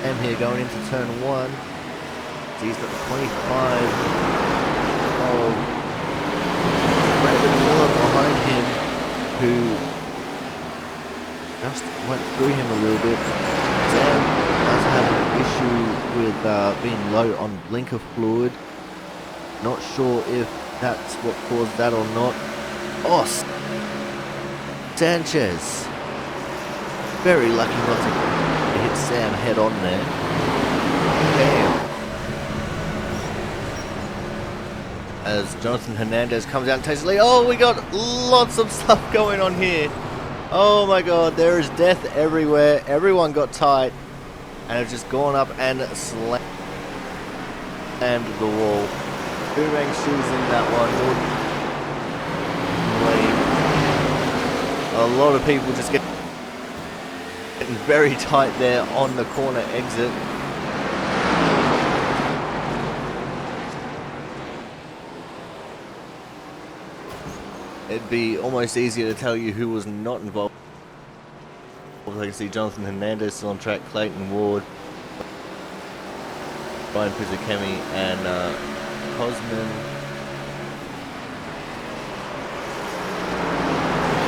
And here going into turn 1. He's got the 25 of Brandon Miller behind him, who just went through him a little bit. Sam does have an issue with being low on blinker fluid. Not sure if that's what caused that or not. Oh, Sanchez. Very lucky not to hit Sam head on there. Damn. As Jonathan Hernandez comes out and takes the lead. Oh, we got lots of stuff going on here. Oh my god, there is death everywhere. Everyone got tight and have just gone up and slammed the wall. Boomerang shoes in that one. A lot of people just getting very tight there on the corner exit. It'd be almost easier to tell you who was not involved. I can see Jonathan Hernandez still on track, Clayton Ward, Brian Pizzacchemi, and Cosman.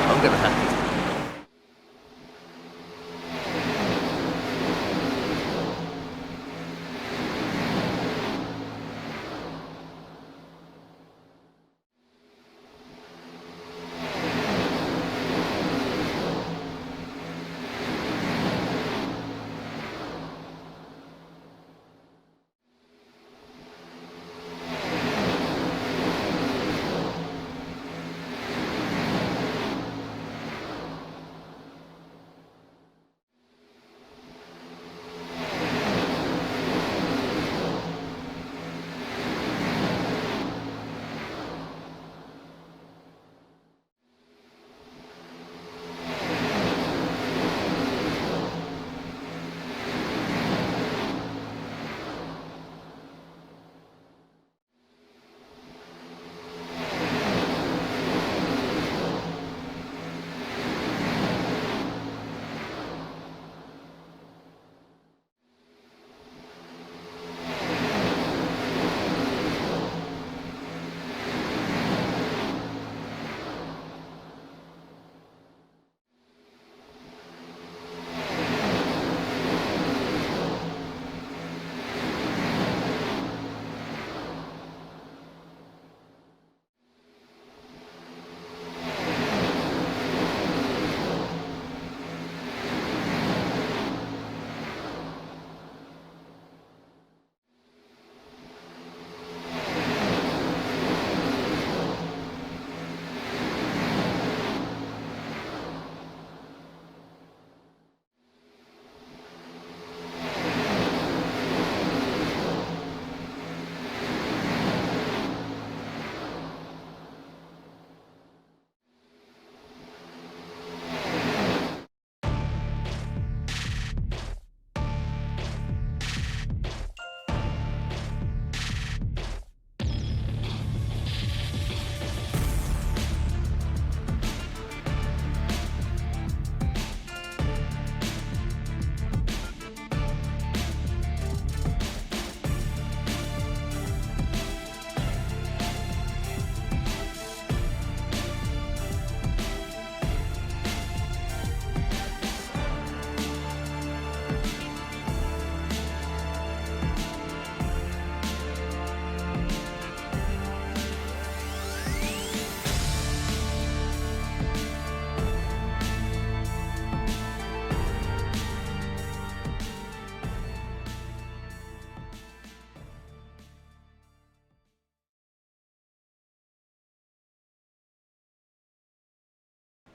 I'm going to have to...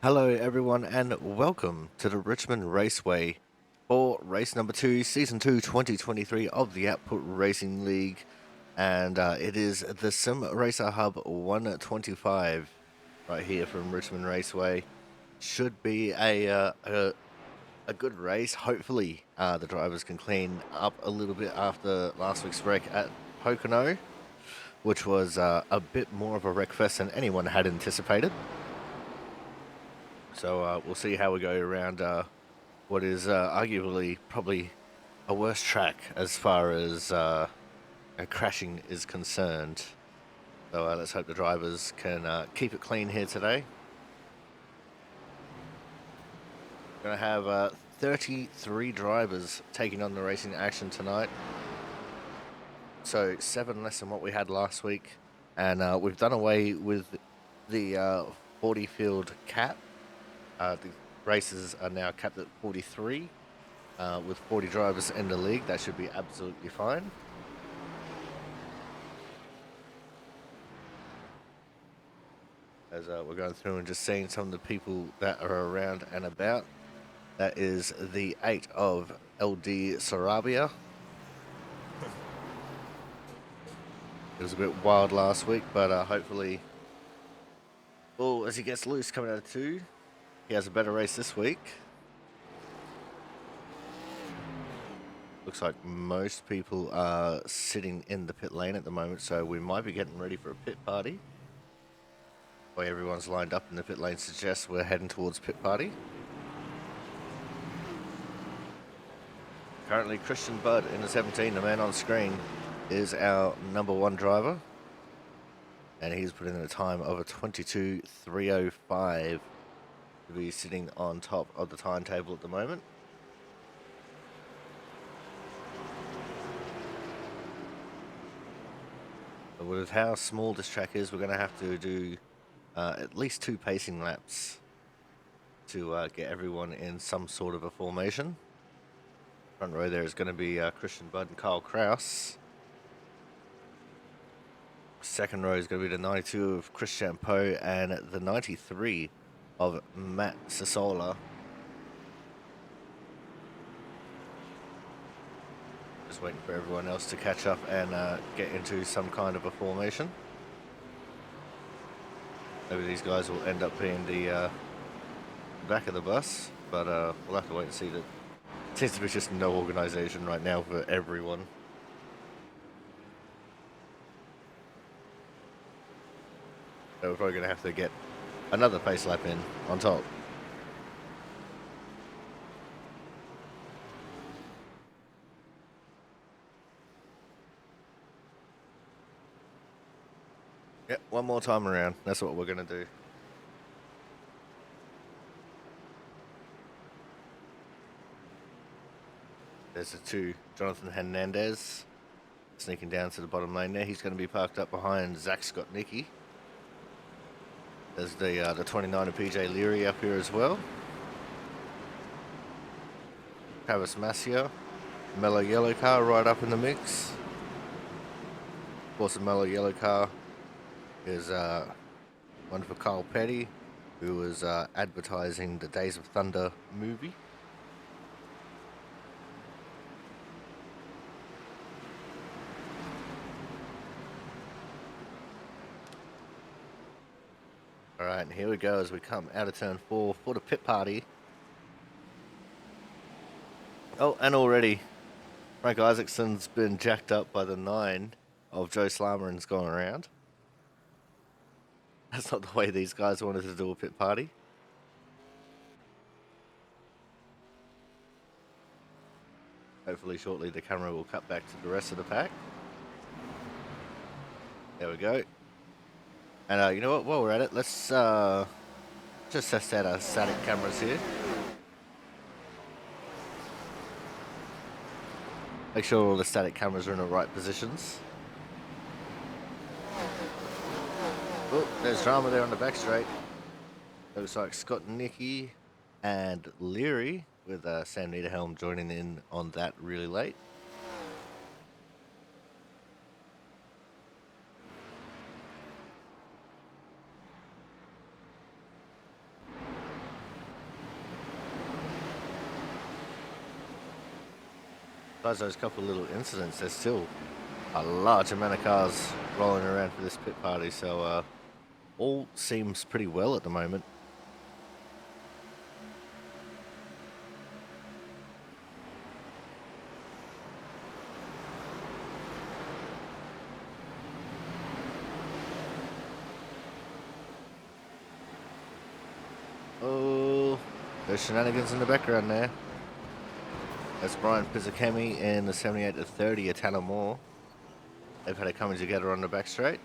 Hello everyone and welcome to the Richmond Raceway for race number 2, season 2, 2023 of the Output Racing League, and it is the Sim Racer Hub 125 right here from Richmond Raceway. Should be a good race. Hopefully the drivers can clean up a little bit after last week's wreck at Pocono, which was a bit more of a wreck fest than anyone had anticipated. So we'll see how we go around what is arguably probably a worse track as far as crashing is concerned. So let's hope the drivers can keep it clean here today. We're going to have 33 drivers taking on the racing action tonight. So 7 less than what we had last week. And we've done away with the 40 field cap. The races are now capped at 43. With 40 drivers in the league, that should be absolutely fine. As we're going through and just seeing some of the people that are around and about. That is the 8 of LD Sarabia. It was a bit wild last week, but hopefully, well, as he gets loose coming out of 2, he has a better race this week. Looks like most people are sitting in the pit lane at the moment, so we might be getting ready for a pit party. The way everyone's lined up in the pit lane suggests we're heading towards pit party. Currently, Christian Budd in the 17, the man on screen, is our number 1 driver. And he's put in a time of a 22.305 to be sitting on top of the timetable at the moment. But with how small this track is, we're going to have to do at least 2 pacing laps to get everyone in some sort of a formation. Front row there is going to be Christian Budd and Kyle Kraus. Second row is going to be the 92 of Chris Champeau and the 93 of Matt Sassola. Just waiting for everyone else to catch up and get into some kind of a formation. Maybe these guys will end up being the back of the bus, but we'll have to wait and see. That seems to be just no organisation right now for everyone. So we're probably going to have to get another pace lap in on top. Yep, one more time around. That's what we're going to do. There's the 2, Jonathan Hernandez, sneaking down to the bottom lane there. He's going to be parked up behind Zach Scottnicki. There's the 29 of PJ Leary up here as well. Travis Masia, Mellow Yellow Car right up in the mix. Of course, the Mellow Yellow Car is one for Kyle Petty, who was advertising the Days of Thunder movie. Alright, and here we go as we come out of turn 4 for the pit party. Oh, and already Frank Isaacson's been jacked up by the 9 of Joe Slammer and's gone around. That's not the way these guys wanted to do a pit party. Hopefully shortly the camera will cut back to the rest of the pack. There we go. And you know what, while we're at it, let's just test out our static cameras here. Make sure all the static cameras are in the right positions. Oh, there's drama there on the back straight. Looks like Scottnicki and Leary with Sam Niederhelm joining in on that really late. Besides those couple of little incidents, there's still a large amount of cars rolling around for this pit party, so all seems pretty well at the moment. Oh, there's shenanigans in the background there. That's Brian Pizzakemi in the 78 to 30, a Tanner Moore. They've had it coming together on the back straight.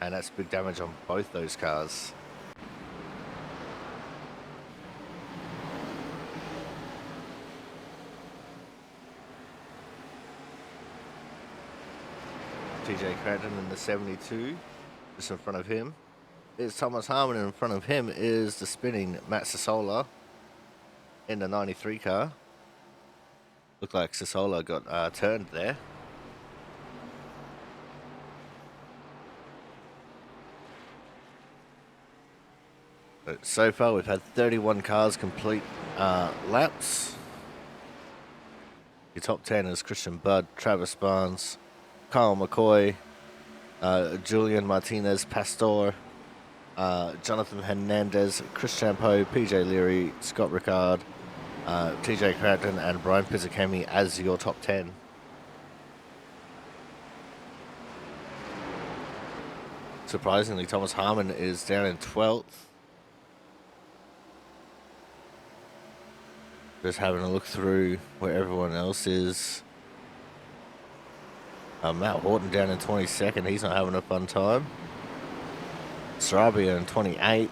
And that's big damage on both those cars. TJ Cranton in the 72, just in front of him. Is Thomas Harmon, in front of him is the spinning Matt Sassola in the 93 car. Looked like Sassola got turned there. But so far we've had 31 cars complete laps. Your top 10 is Christian Budd, Travis Barnes, Kyle McCoy, Julian Martinez Pastor, Jonathan Hernandez, Chris Champeau, PJ Leary, Scott Rickard, TJ Cranton, and Brian Pizzakemi as your top 10. Surprisingly, Thomas Harmon is down in 12th. Just having a look through where everyone else is. Matt Horton down in 22nd. He's not having a fun time. Sarabia in 28th.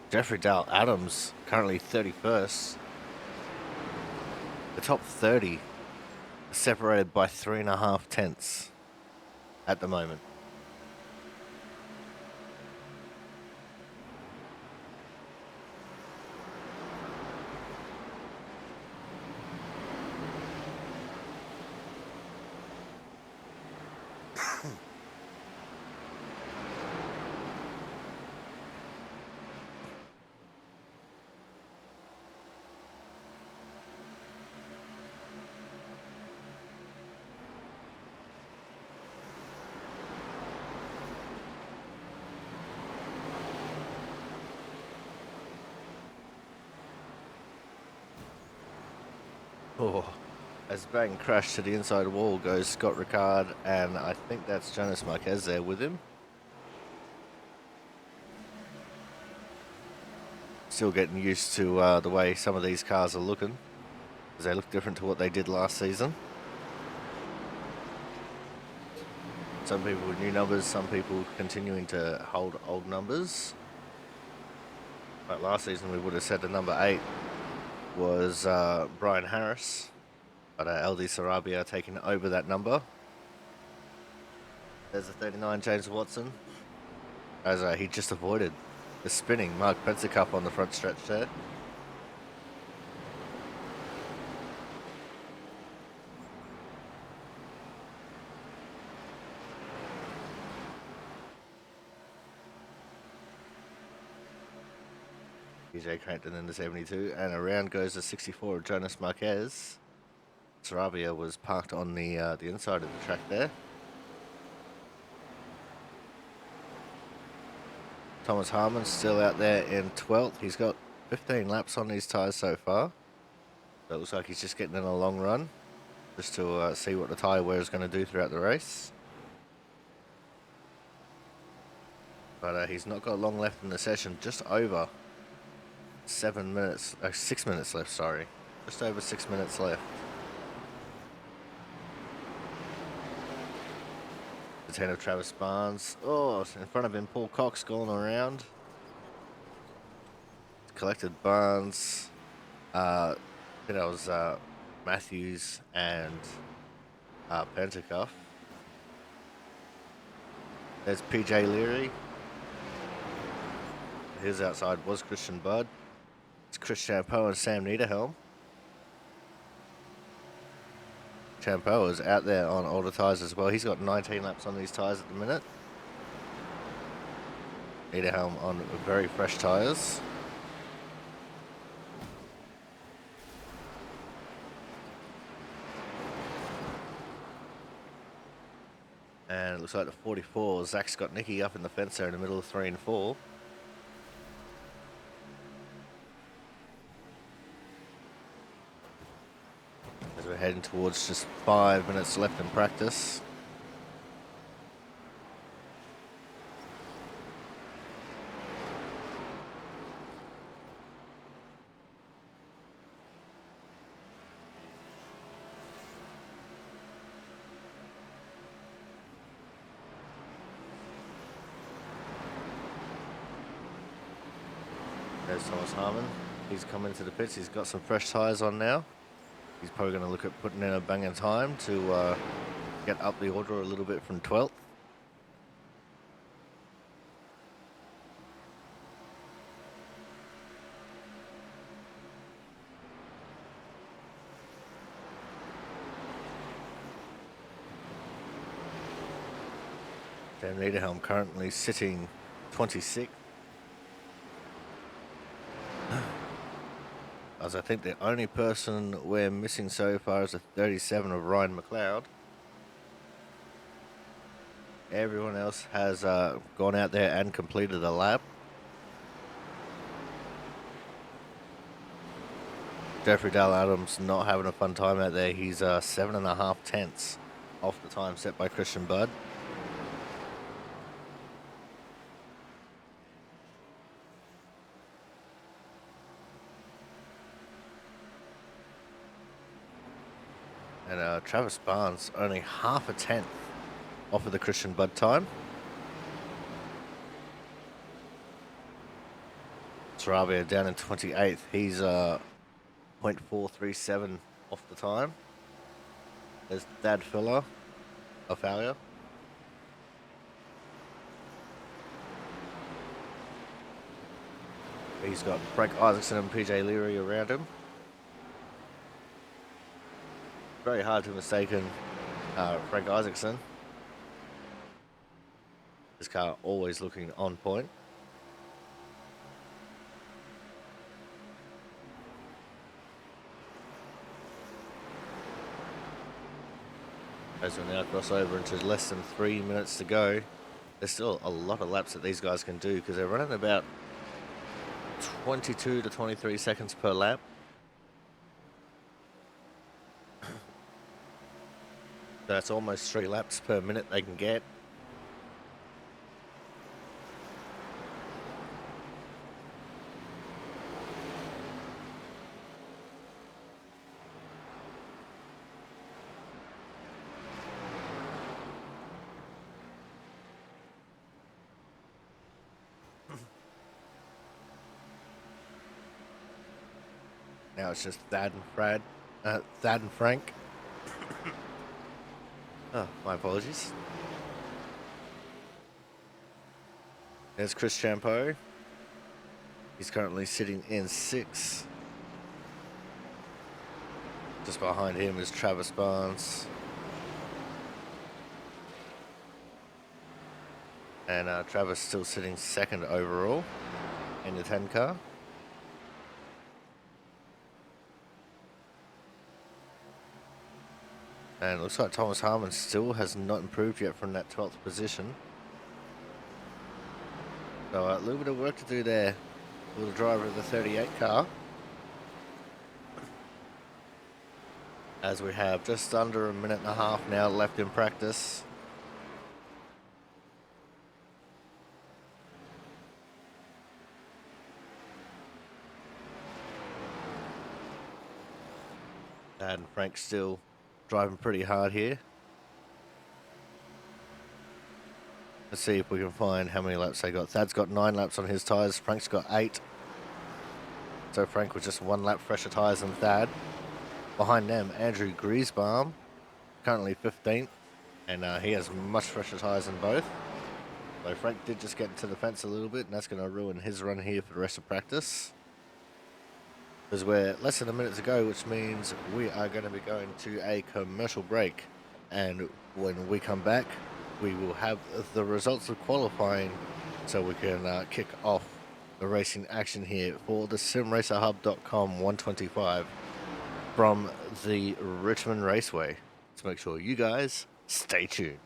Jeffrey Dale Adams currently 31st. The top 30 are separated by 3.5 tenths at the moment. Oh, as bang crash to the inside wall goes Scott Rickard, and I think that's Jonas Marquez there with him. Still getting used to the way some of these cars are looking, because they look different to what they did last season. Some people with new numbers, some people continuing to hold old numbers. But last season we would have said the number 8 was Brian Harris, but LD Sarabia taking over that number. There's a 39, James Watson, as he just avoided the spinning Mark Pensicup on the front stretch there. TJ Cranton in the 72, and around goes the 64 of Jonas Marquez. Sarabia was parked on the inside of the track there. Thomas Harmon still out there in 12th. He's got 15 laps on these tyres so far. So it looks like he's just getting in a long run, just to see what the tyre wear is going to do throughout the race. But he's not got long left in the session, just over 6 minutes left, sorry. Just over 6 minutes left. The 10 of Travis Barnes. Oh, in front of him, Paul Cox going around. Collected Barnes. I think that was Matthews and Pentecoff. There's PJ Leary. His outside was Christian Budd. It's Chris Champeau and Sam Niederhelm. Champeau is out there on older tyres as well. He's got 19 laps on these tyres at the minute. Niederhelm on very fresh tyres. And it looks like the 44, Zach's got Nicky up in the fence there in the middle of 3 and 4. As we're heading towards just 5 minutes left in practice. There's Thomas Harmon. He's come into the pits. He's got some fresh tyres on now. He's probably going to look at putting in a banging time to get up the order a little bit from 12th. Dan Niederhelm currently sitting 26th. As I think the only person we're missing so far is a 37 of Ryan McLeod. Everyone else has gone out there and completed a lap. Jeffrey Dale Adams not having a fun time out there. He's 7.5 tenths off the time set by Christian Budd. And Travis Barnes only half a tenth off of the Christian Budd time. Sarabia down in 28th. He's 0.437 off the time. There's Thad Filler of Failure. He's got Frank Isaacson and PJ Leary around him. Very hard to mistaken Frank Isaacson. His car always looking on point. As we now cross over into less than 3 minutes to go, there's still a lot of laps that these guys can do because they're running about 22 to 23 seconds per lap. That's almost 3 laps per minute they can get. Now it's just Thad and Frank. Oh, my apologies. There's Chris Champeau. He's currently sitting in 6th. Just behind him is Travis Barnes. And Travis still sitting 2nd overall in the 10 car. And it looks like Thomas Harmon still has not improved yet from that 12th position. So a little bit of work to do there for the driver of the 38 car. As we have just under 1.5 minutes now left in practice. And Frank still driving pretty hard here. Let's see if we can find how many laps they got. Thad's got 9 laps on his tyres. Frank's got 8. So Frank was just 1 lap fresher tyres than Thad. Behind them, Andrew Griesbaum, currently 15th. And he has much fresher tyres than both. So Frank did just get into the fence a little bit, and that's going to ruin his run here for the rest of practice. Because we're less than 1 minute to go, which means we are going to be going to a commercial break. And when we come back, we will have the results of qualifying so we can kick off the racing action here for the SimRacerHub.com 125 from the Richmond Raceway. So make sure you guys stay tuned.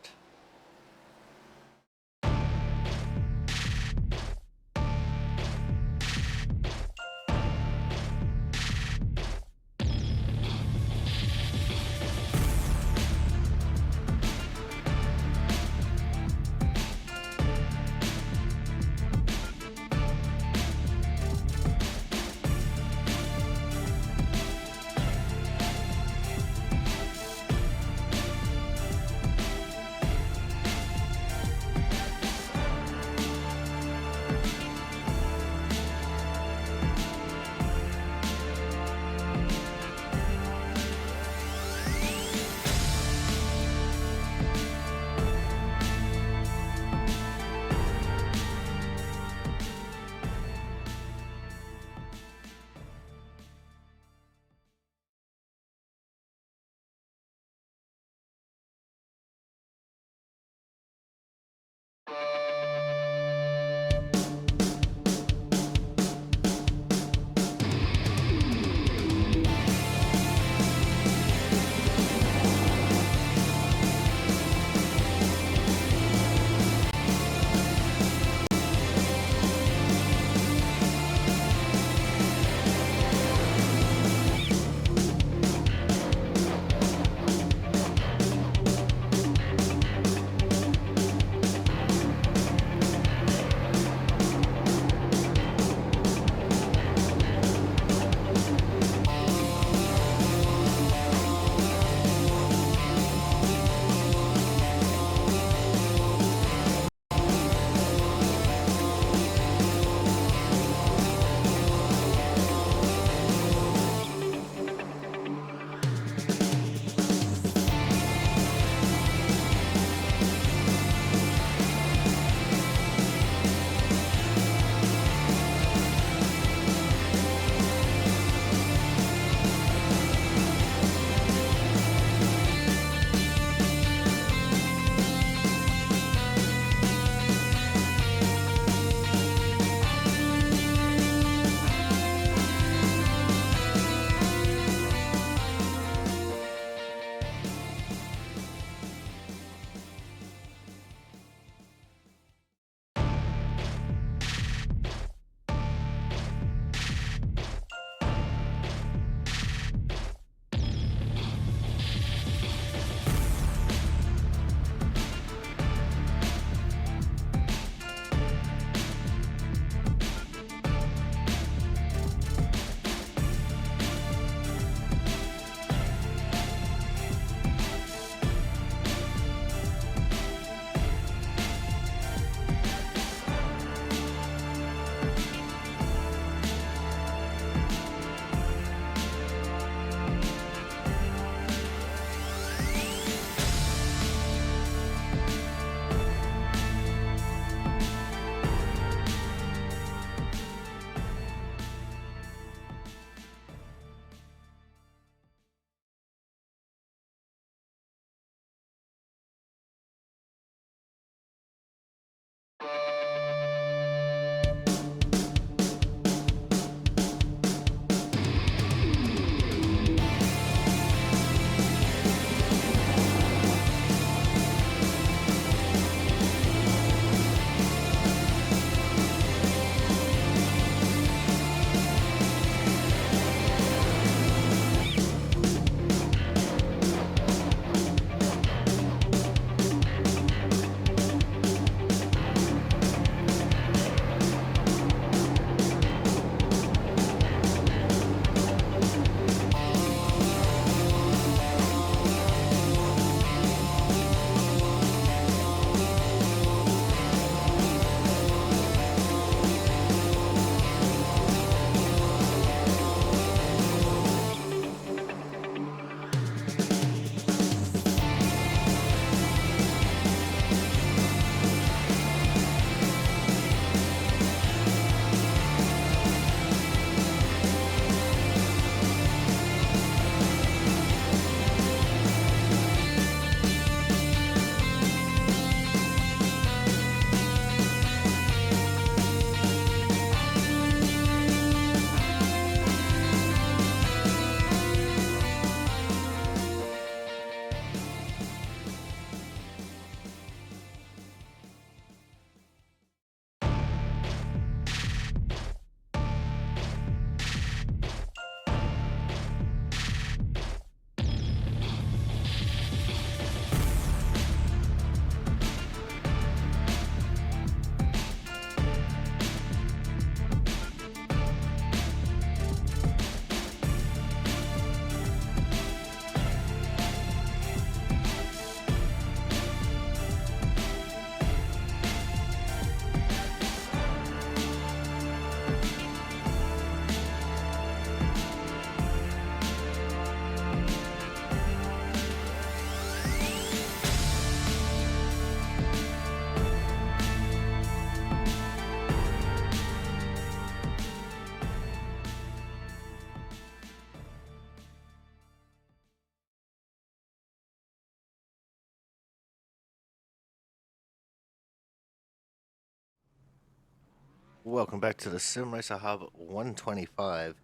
Welcome back to the Sim Racer Hub 125.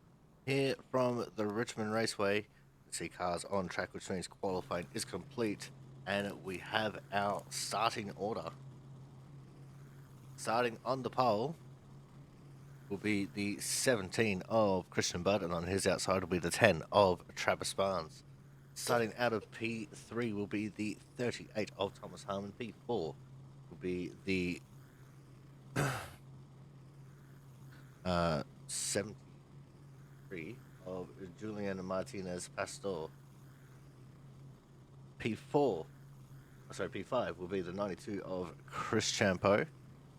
Here from the Richmond Raceway, you see cars on track, which means qualifying is complete, and we have our starting order. Starting on the pole will be the 17 of Christian Budd, and on his outside will be the 10 of Travis Barnes. Starting out of P3 will be the 38 of Thomas Harmon. P4 will be the 73 of Julian Martinez Pastor. P5 will be the 92 of Chris Champo,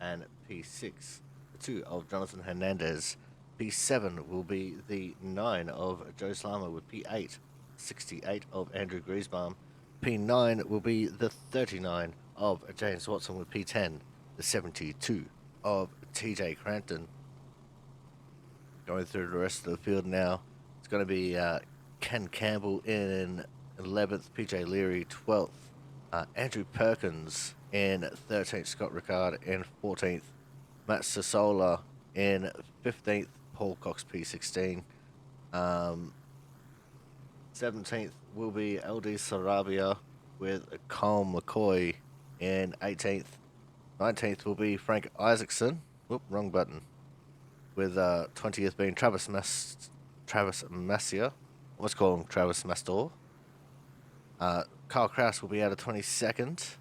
and P6, the 2 of Jonathan Hernandez. P7 will be the 9 of Joe Slama with P8, 68 of Andrew Griesbaum. P9 will be the 39 of James Watson with P10, the 72 of TJ Crampton. Going through the rest of the field now, it's going to be Ken Campbell in 11th, PJ Leary 12th, Andrew Perkins in 13th, Scott Ricard in 14th, Matt Sasola in 15th, Paul Cox P16. 17th will be LD Sarabia with Cole McCoy in 18th. 19th will be Frank Isaacson. Whoop, wrong button. With 20th being Travis Massia. Let's call him Travis Mastor. Carl Kraus will be out of 22nd.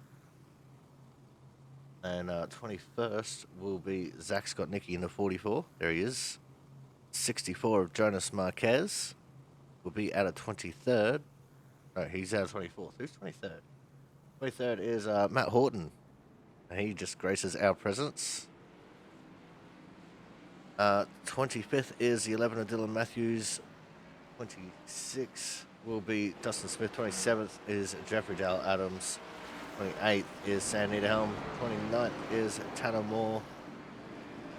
And 21st will be Zach Scottnicki in the 44. There he is. 64 of Jonas Marquez will be out of 23rd. No, he's out of 24th. Who's 23rd? 23rd is Matt Horton. He just graces our presence. 25th is the 11 of Dylan Matthews. 26th will be Dustin Smith. 27th is Jeffrey Dale Adams. 28th is Sam Niederhelm. 29th is Tanner Moore.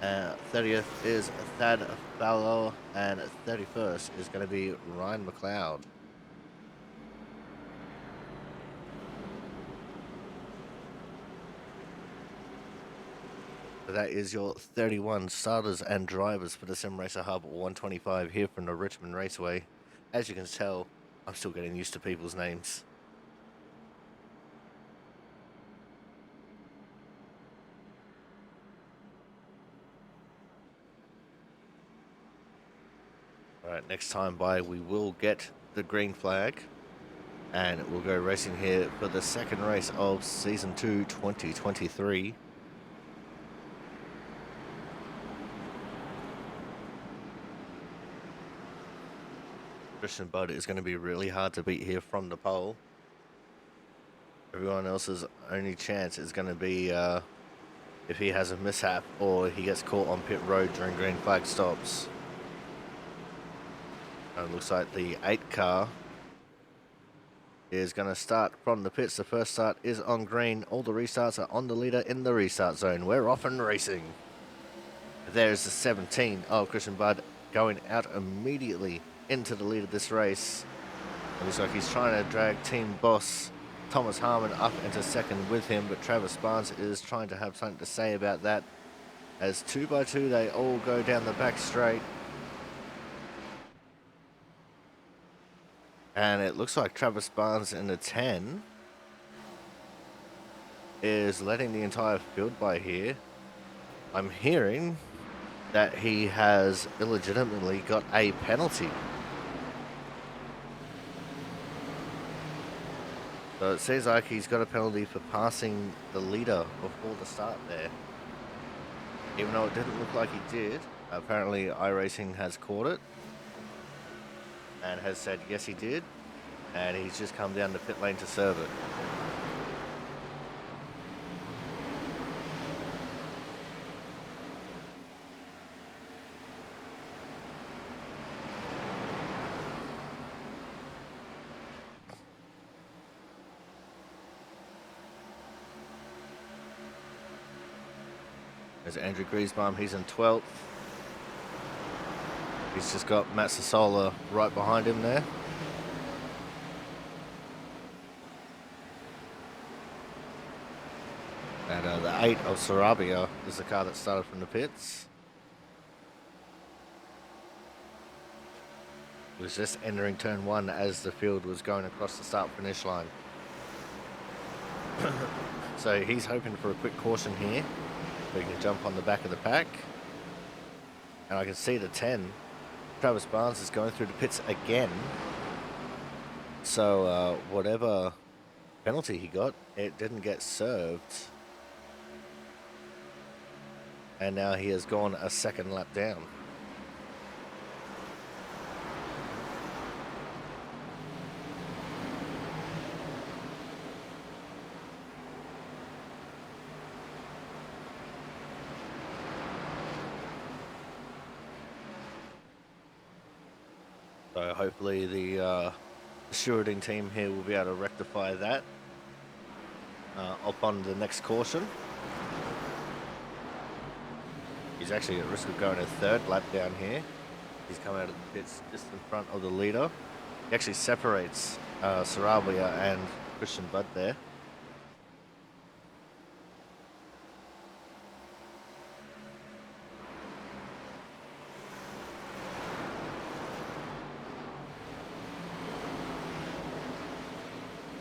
30th is Thad Fowler. And 31st is going to be Ryan McLeod. So that is your 31 starters and drivers for the Sim Racer Hub 125 here from the Richmond Raceway. As you can tell, I'm still getting used to people's names. Alright, next time by we will get the green flag, and we'll go racing here for the second race of Season 2 2023. Christian Budd is going to be really hard to beat here from the pole. Everyone else's only chance is going to be if he has a mishap or he gets caught on pit road during green flag stops. It looks like the 8 car is going to start from the pits. The first start is on green. All the restarts are on the leader in the restart zone. We're off and racing. There's the 17 of Christian Budd going out immediately into the lead of this race. It looks like he's trying to drag team boss Thomas Harmon up into second with him, but Travis Barnes is trying to have something to say about that. As 2 by 2 they all go down the back straight. And it looks like Travis Barnes in the 10 is letting the entire field by here. I'm hearing that he has illegitimately got a penalty. So it seems like he's got a penalty for passing the leader before the start there. Even though it didn't look like he did, apparently iRacing has caught it and has said yes he did, and he's just come down the pit lane to serve it. There's Andrew Griesbaum, he's in 12th. He's just got Matt Sasola right behind him there. And the 8 of Sarabia is the car that started from the pits. was just entering turn 1 as the field was going across the start-finish line. So he's hoping for a quick caution here, so he can jump on the back of the pack. And I can see the 10. Travis Barnes is going through the pits again. So whatever penalty he got, it didn't get served. And now he has gone a second lap down. So hopefully the stewarding team here will be able to rectify that upon the next caution. He's actually at risk of going a third lap down here. He's come out of the pits just in front of the leader. He actually separates Sarabia and Christian Budd there.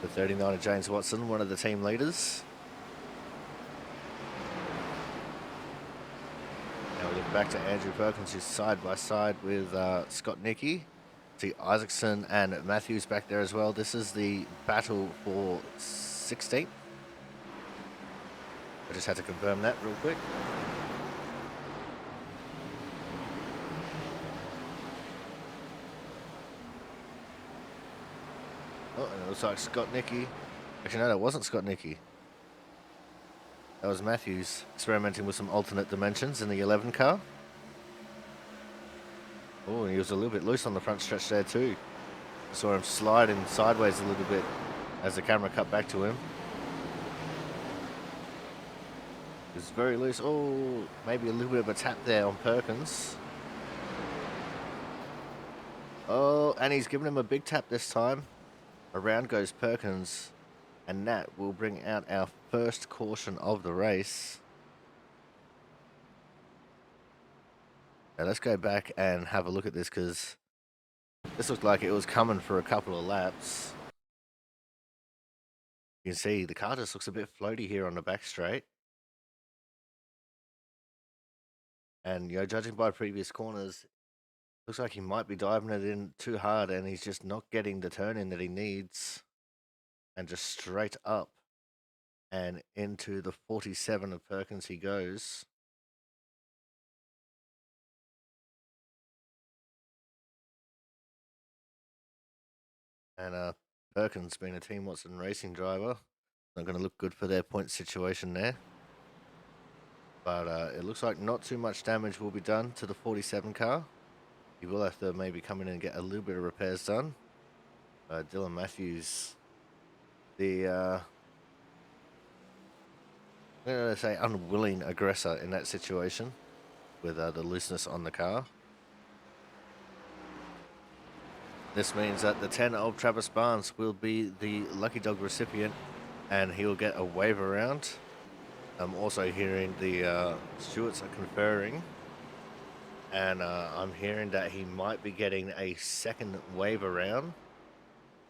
The 39 of James Watson, one of the team leaders. Now we look back to Andrew Perkins, who's side by side with Scott Nicky. See Isaacson and Matthews back there as well. This is the battle for 16th. I just had to confirm that real quick. Oh, and it looks like Scott Nicky. Actually, no, that wasn't Scott Nicky. That was Matthews experimenting with some alternate dimensions in the 11 car. Oh, and he was a little bit loose on the front stretch there too. I saw him sliding sideways a little bit as the camera cut back to him. He was very loose. Oh, maybe a little bit of a tap there on Perkins. Oh, and he's given him a big tap this time. Around goes Perkins, and that will bring out our first caution of the race. Now let's go back and have a look at this, because this looked like it was coming for a couple of laps. You can see the car just looks a bit floaty here on the back straight. And, judging by previous corners, looks like he might be diving it in too hard, and he's just not getting the turn in that he needs. And just straight up and into the 47 of Perkins he goes. And Perkins, being a Team Watson racing driver, not going to look good for their point situation there. But it looks like not too much damage will be done to the 47 car. He will have to maybe come in and get a little bit of repairs done. Dylan Matthews, I'm going to say unwilling aggressor in that situation with the looseness on the car. This means that the 10 of Travis Barnes will be the lucky dog recipient, and he will get a wave around. I'm also hearing the stewards are conferring, and I'm hearing that he might be getting a second wave around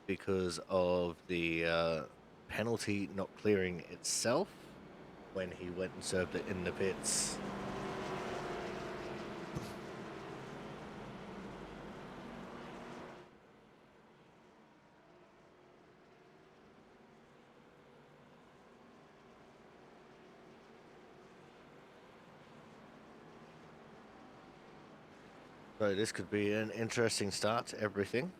because of the penalty not clearing itself when he went and served it in the pits. So this could be an interesting start to everything.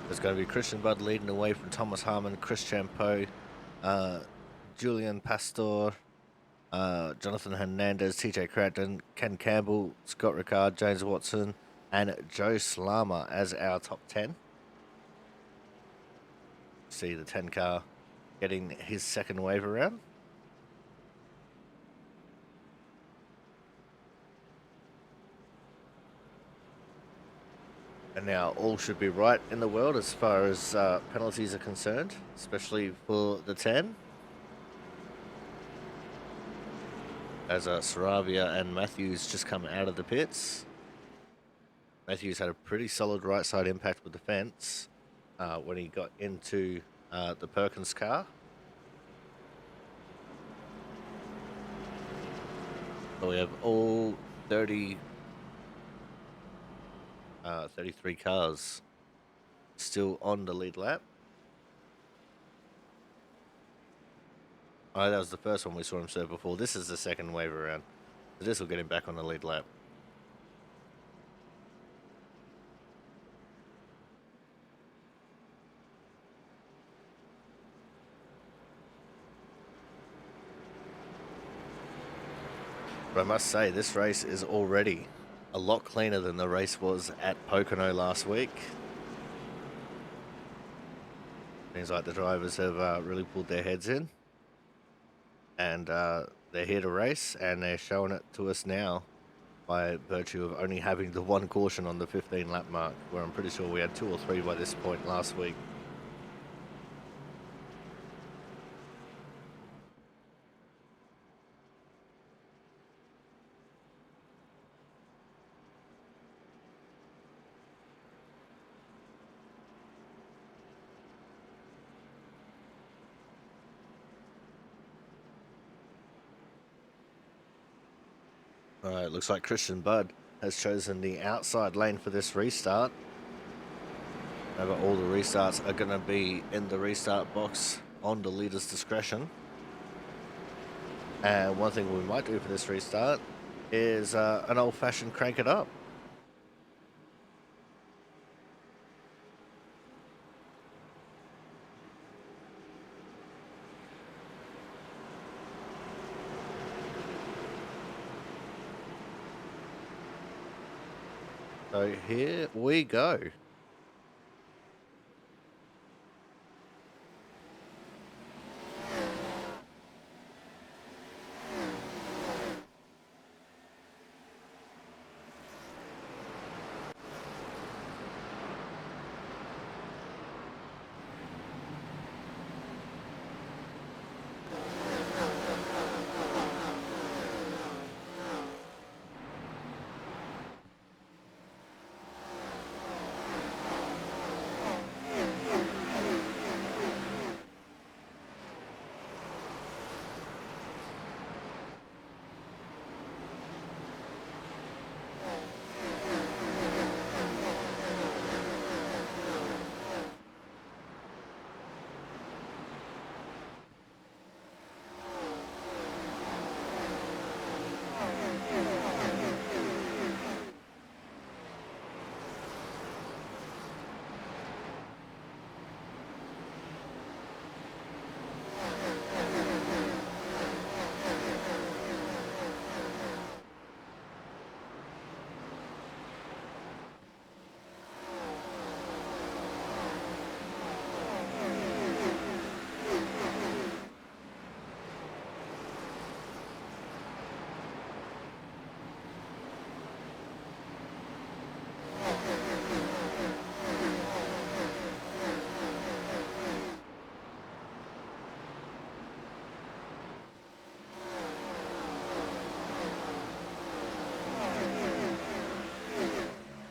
There's going to be Christian Budd leading away from Thomas Harmon, Chris Champeau, Julian Pastor, Jonathan Hernandez, TJ Crampton, Ken Campbell, Scott Ricard, James Watson, and Joe Slama as our top 10. See the 10 car getting his second wave around. And now all should be right in the world as far as penalties are concerned, especially for the 10. As Saravia and Matthews just come out of the pits. Matthews had a pretty solid right side impact with the fence when he got into the Perkins car. So we have all 33 cars still on the lead lap. Oh, that was the first one we saw him serve before. This is the second wave around. So this will get him back on the lead lap. But I must say, this race is already a lot cleaner than the race was at Pocono last week. Seems like the drivers have really pulled their heads in. And they're here to race, and they're showing it to us now by virtue of only having the one caution on the 15 lap mark, where I'm pretty sure we had 2 or 3 by this point last week. Alright, looks like Christian Budd has chosen the outside lane for this restart. However, all the restarts are going to be in the restart box on the leader's discretion. And one thing we might do for this restart is an old-fashioned crank it up. So here we go.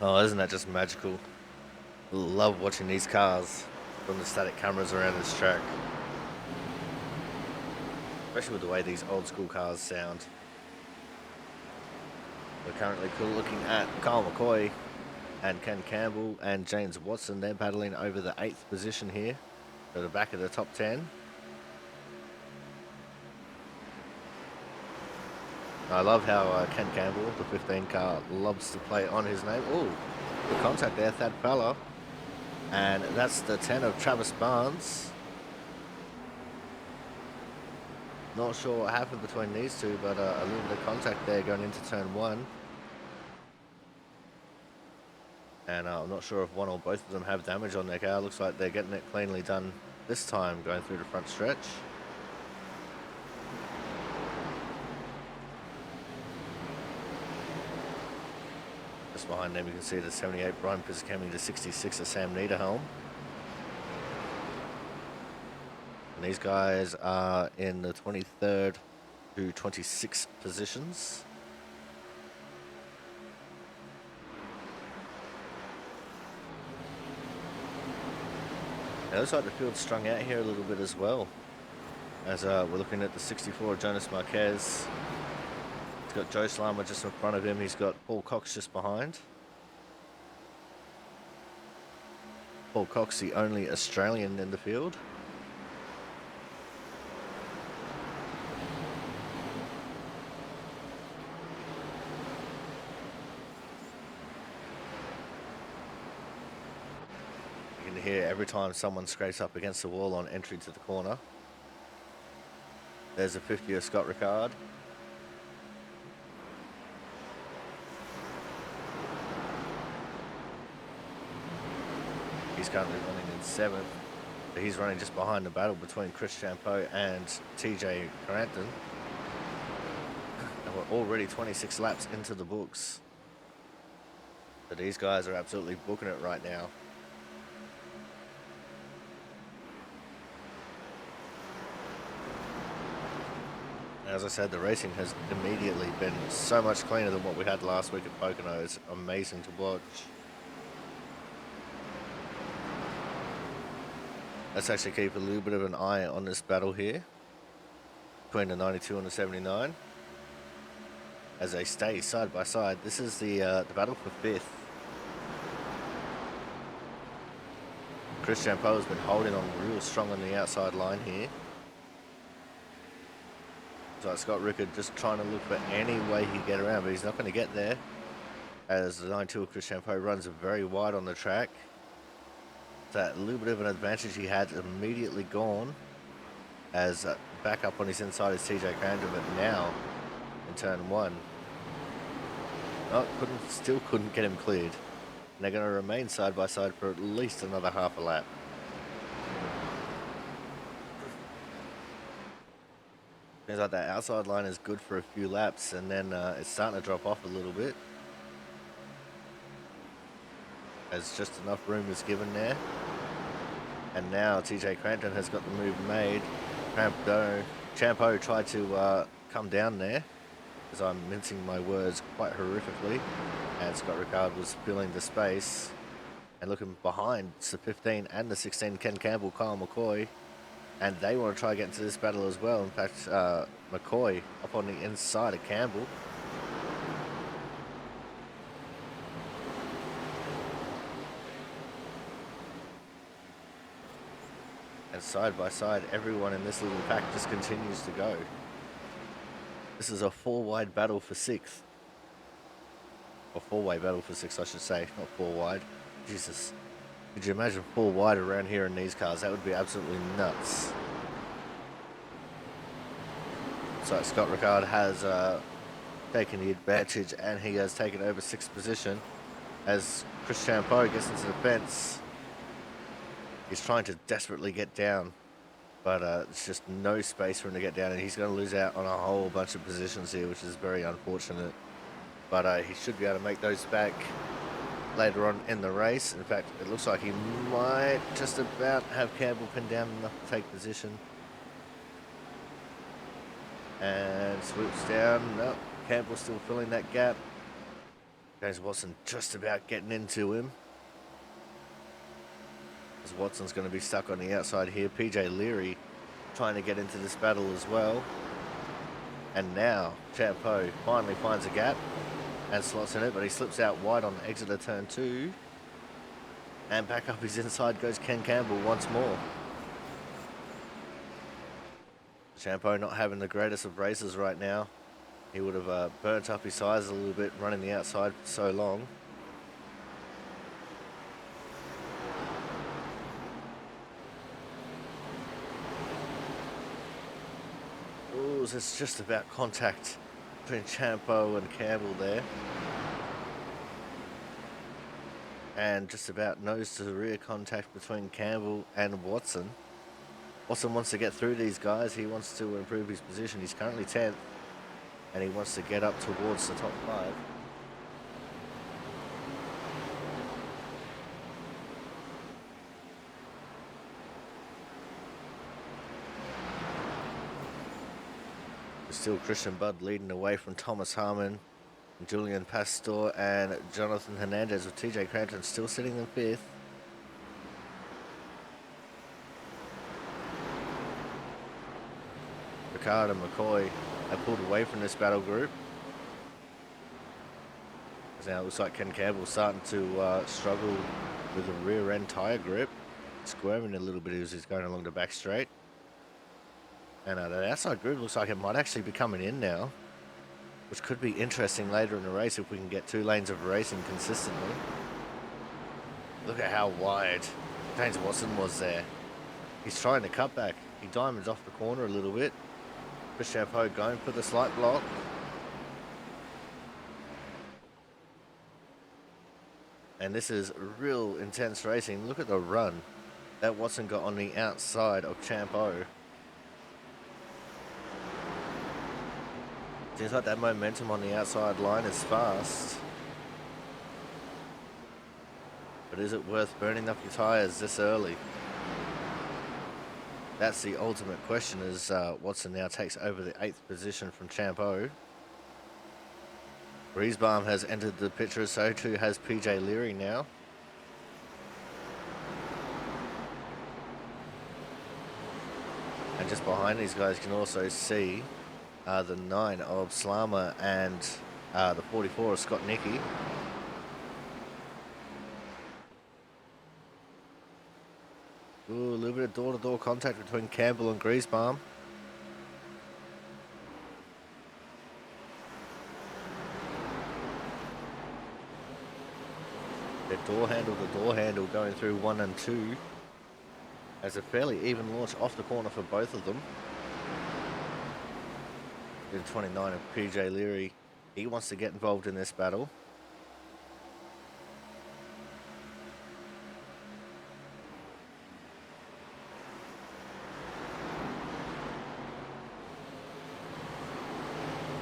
Oh, isn't that just magical? Love watching these cars from the static cameras around this track. Especially with the way these old school cars sound. We're currently looking at Kyle McCoy and Ken Campbell and James Watson. They're battling over the 8th position here at the back of the top 10. I love how Ken Campbell, the 15 car, loves to play on his name. Oh, the contact there, Thad Fowler. And that's the 10 of Travis Barnes. Not sure what happened between these two, but a little bit of contact there going into turn 1. And I'm not sure if one or both of them have damage on their car. Looks like they're getting it cleanly done this time, going through the front stretch. Just behind them, you can see the 78 Brian Piscami, the 66 of Sam Niederhelm. And these guys are in the 23rd to 26th positions. It looks like the field's strung out here a little bit as well. As we're looking at the 64 Jonas Marquez. He's got Joe Slammer just in front of him. He's got Paul Cox just behind. Paul Cox, the only Australian in the field. You can hear every time someone scrapes up against the wall on entry to the corner. There's a 50 of Scott Rickard. He's currently running in 7th. He's running just behind the battle between Chris Champeau and TJ Cranton. And we're already 26 laps into the books. So these guys are absolutely booking it right now. As I said, the racing has immediately been so much cleaner than what we had last week at Pocono. It's amazing to watch. Let's actually keep a little bit of an eye on this battle here between the 92 and the 79 as they stay side by side. This is the battle for 5th. Chris Champeau has been holding on real strong on the outside line here. So Scott Rickard just trying to look for any way he can get around, but he's not going to get there as the 92 of Chris Champeau runs very wide on the track. That little bit of an advantage he had immediately gone as back up on his inside is TJ Cranton, but now in turn 1, still couldn't get him cleared. And they're going to remain side by side for at least another half a lap. Seems like that outside line is good for a few laps, and then it's starting to drop off a little bit as just enough room is given there. And now TJ Cranton has got the move made. Champeau tried to come down there, as I'm mincing my words quite horrifically. And Scott Rickard was filling the space. And looking behind, it's the 15 and the 16, Ken Campbell, Kyle McCoy. And they want to try to get into this battle as well. In fact, McCoy up on the inside of Campbell. And side by side, everyone in this little pack just continues to go. This is a 4-wide battle for 6th. Or 4-way battle for 6th, I should say, not 4-wide. Jesus. Could you imagine 4 wide around here in these cars? That would be absolutely nuts. So Scott Rickard has taken the advantage, and he has taken over 6th position as Chris Champeau gets into the fence. He's trying to desperately get down, but it's just no space for him to get down, and he's going to lose out on a whole bunch of positions here, which is very unfortunate. But he should be able to make those back later on in the race. In fact, it looks like he might just about have Campbell pinned down enough to take position. And swoops down. No, Campbell still filling that gap. James Watson just about getting into him. As Watson's going to be stuck on the outside here. PJ Leary trying to get into this battle as well. And now Champeau finally finds a gap and slots in it, but he slips out wide on the exit of turn 2. And back up his inside goes Ken Campbell once more. Champeau not having the greatest of races right now. He would have burnt up his size a little bit running the outside for so long. Ooh, it's just about contact between Champeau and Campbell there. and just about nose to rear contact between Campbell and Watson. Watson wants to get through these guys. He wants to improve his position. He's currently 10th, and he wants to get up towards the top 5. Still Christian Budd leading away from Thomas Harmon, Julian Pastor, and Jonathan Hernandez, with TJ Crampton still sitting in 5th. Ricard and McCoy have pulled away from this battle group. Now it looks like Ken Campbell starting to struggle with the rear end tyre grip, squirming a little bit as he's going along the back straight. And the outside group looks like it might actually be coming in now, which could be interesting later in the race if we can get 2 lanes of racing consistently. Look at how wide James Watson was there. He's trying to cut back. He diamonds off the corner a little bit. Chris Champeau going for the slight block. And this is real intense racing. Look at the run that Watson got on the outside of Champeau. Seems like that momentum on the outside line is fast. But is it worth burning up your tyres this early? That's the ultimate question, as Watson now takes over the 8th position from Champeau. Griesbaum has entered the picture, so too has PJ Leary now. And just behind these guys you can also see the 9 of Slama and the 44 of Scott Nicky. Ooh, a little bit of door-to-door contact between Campbell and Griesbaum. The door handle going through 1 and 2. As a fairly even launch off the corner for both of them. The 29 of PJ Leary, he wants to get involved in this battle.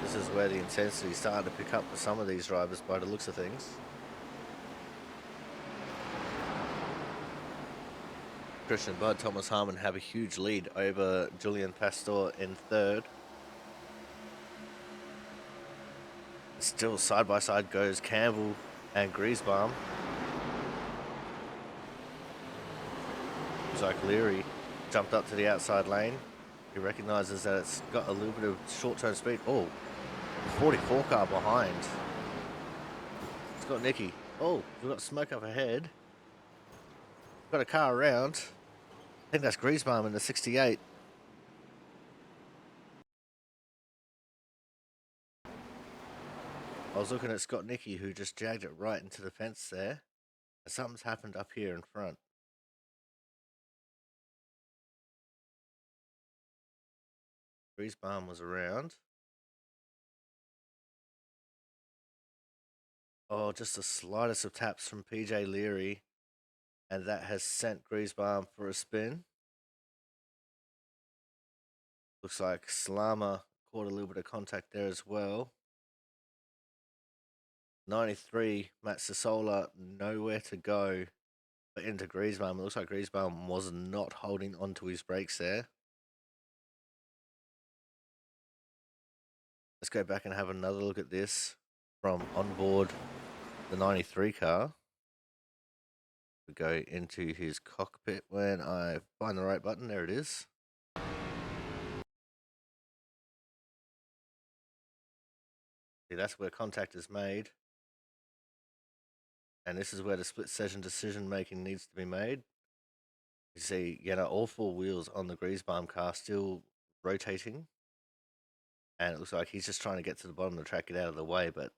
This is where the intensity started to pick up for some of these drivers by the looks of things. Christian Budd, Thomas Harmon have a huge lead over Julian Pastor in 3rd. Still side by side goes Campbell and Griesbaum. Looks like Leary jumped up to the outside lane. He recognises that it's got a little bit of short-term speed. Oh, the 44 car behind. It's got Nicky. Oh, we've got smoke up ahead. Got a car around. I think that's Griesbaum in the 68. I was looking at Scott Nicky, who just jagged it right into the fence there. Something's happened up here in front. Griesbaum was around. Oh, just the slightest of taps from PJ Leary. And that has sent Griesbaum for a spin. Looks like Slama caught a little bit of contact there as well. 93, Matt Sassola, nowhere to go but into Griesbaum. It looks like Griesbaum was not holding onto his brakes there. Let's go back and have another look at this from onboard the 93 car. We go into his cockpit when I find the right button. There it is. See, that's where contact is made. And this is where the split session decision making needs to be made. You see, all 4 wheels on the Griesbaum car still rotating. And it looks like he's just trying to get to the bottom of the track, get out of the way, but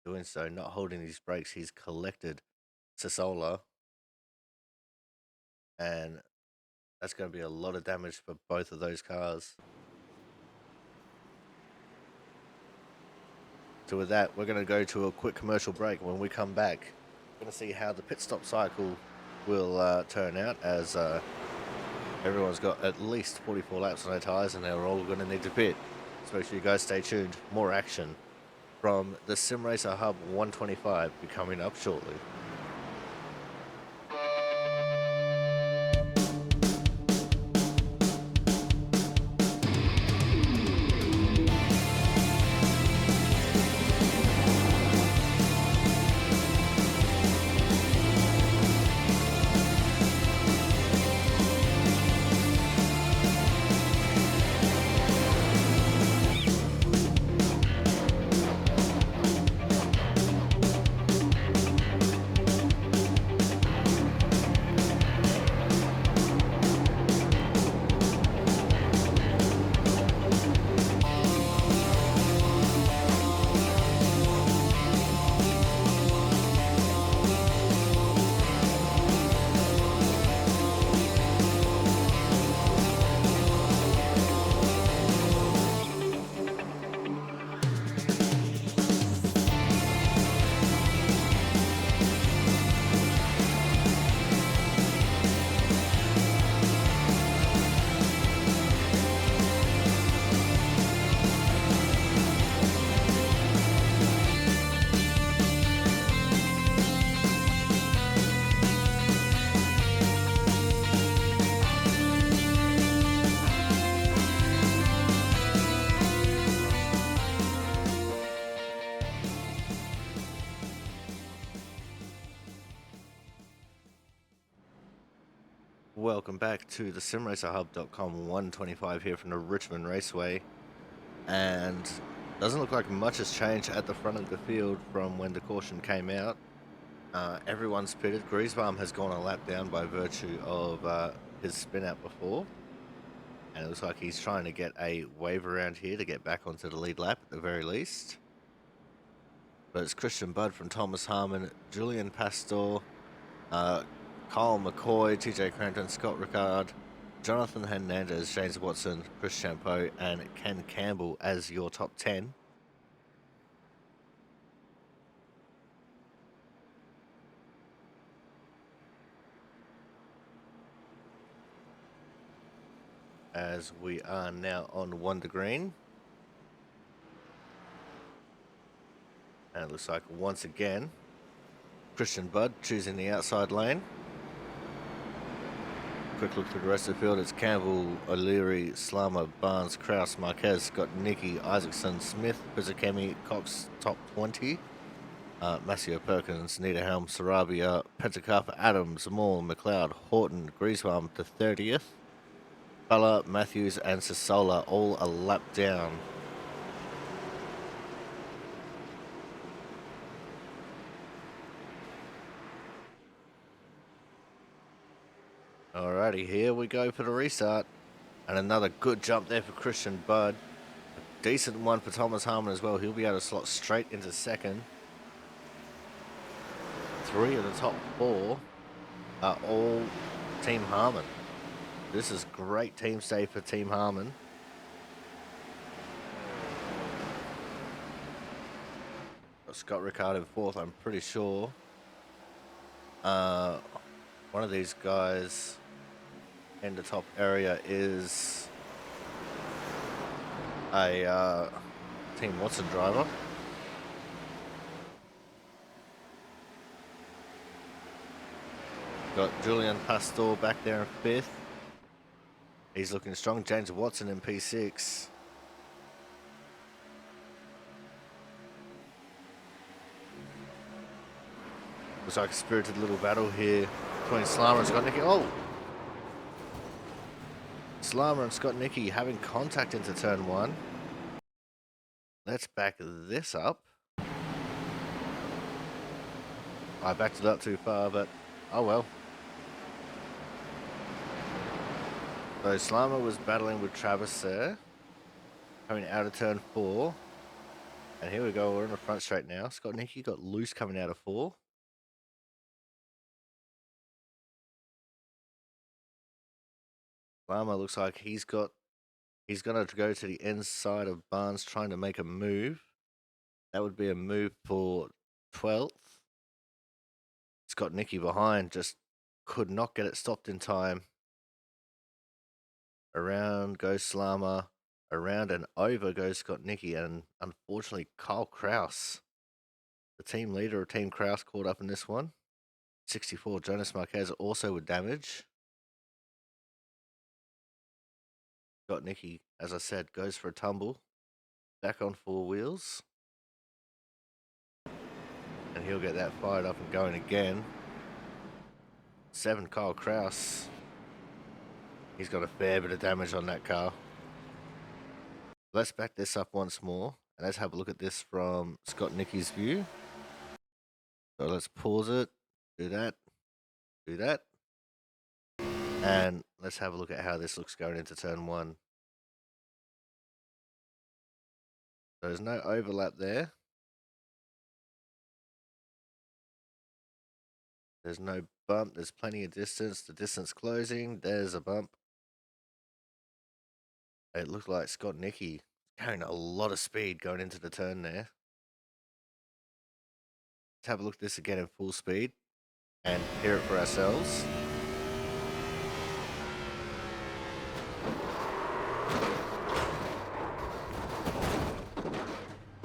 doing so, not holding his brakes, he's collected Sassola. And that's going to be a lot of damage for both of those cars. So with that, we're going to go to a quick commercial break. When we come back, Going to see how the pit stop cycle will turn out, as everyone's got at least 44 laps on their tyres and they're all going to need to pit. So make sure you guys stay tuned. More action from the Sim Racer Hub 125 be coming up shortly. Welcome back to the SimRacerHub.com 125 here from the Richmond Raceway, and doesn't look like much has changed at the front of the field from when the caution came out. Everyone's pitted. Griesbaum has gone a lap down by virtue of his spin out before, and it looks like he's trying to get a wave around here to get back onto the lead lap at the very least. But it's Christian Budd from Thomas Harmon, Julian Pastor, Kyle McCoy, TJ Crampton, Scott Rickard, Jonathan Hernandez, James Watson, Chris Champeau, and Ken Campbell as your top 10. As we are now on Wonder Green. And it looks like once again, Christian Budd choosing the outside lane. Quick look through the rest of the field. It's Campbell, O'Leary, Slammer, Barnes, Kraus, Marquez, Scott Nicky, Isaacson, Smith, Pizzakemi, Cox, top 20. Massio Perkins, Niederhelm, Sarabia, Pentacarpa, Adams, Moore, McLeod, Horton, Griesbaum to 30th. Bella, Matthews, and Sasola all a lap down. Alrighty, here we go for the restart. And another good jump there for Christian Budd. A decent one for Thomas Harmon as well. He'll be able to slot straight into second. 3 of the top 4 are all Team Harmon. This is great team stay for Team Harmon. Got Scott Rickard in 4th, I'm pretty sure. One of these guys in the top area is a Team Watson driver. Got Julian Pastor back there in 5th. He's looking strong. James Watson in P6. Looks like a spirited little battle here between Slammer and Scott Nicky. Oh! Slammer and Scott Nicky having contact into turn 1. Let's back this up. I backed it up too far, but oh well. So Slammer was battling with Travis there, coming out of turn 4. And here we go, we're in the front straight now. Scott Nicky got loose coming out of 4. Slammer looks like he's gonna go to the inside of Barnes trying to make a move. That would be a move for 12th. Scott Nicky behind, just could not get it stopped in time. Around goes Slama, around and over goes Scott Nicky, and unfortunately Kyle Kraus, the team leader of Team Kraus, caught up in this one. 64, Jonas Marquez also with damage. Scott Nicky, as I said, goes for a tumble, back on four wheels. And he'll get that fired up and going again. 7, Kyle Kraus. He's got a fair bit of damage on that car. Let's back this up once more, and let's have a look at this from Scott Nicky's view. So let's pause it, do that, and let's have a look at how this looks going into turn 1. There's no overlap there. There's no bump, there's plenty of distance, the distance closing, there's a bump. It looks like Scott Nicky carrying a lot of speed going into the turn there. Let's have a look at this again in full speed and hear it for ourselves.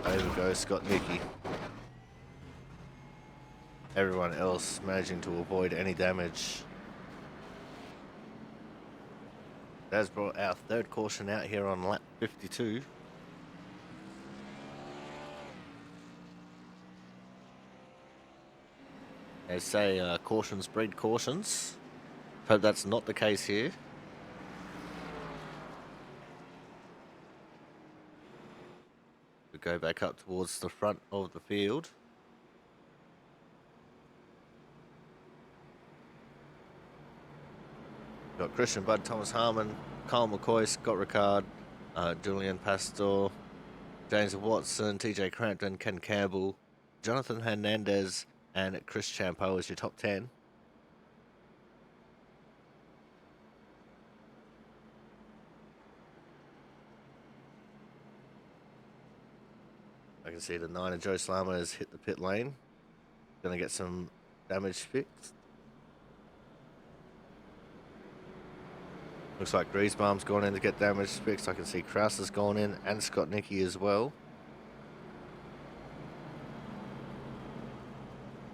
Over goes Scott Nicky. Everyone else managing to avoid any damage. That's brought our third caution out here on lap 52. They say cautions breed cautions. Hope that's not the case here. We go back up towards the front of the field. Got Christian Budd, Thomas Harmon, Kyle McCoy, Scott Ricard, Julian Pastor, James Watson, TJ Crampton, Ken Campbell, Jonathan Hernandez, and Chris Champeau as your top 10. I can see the 9 of Joe Slama has hit the pit lane. Going to get some damage fixed. Looks like Griesbaum's gone in to get damage fixed. I can see Kraus has gone in and Scott Nicky as well.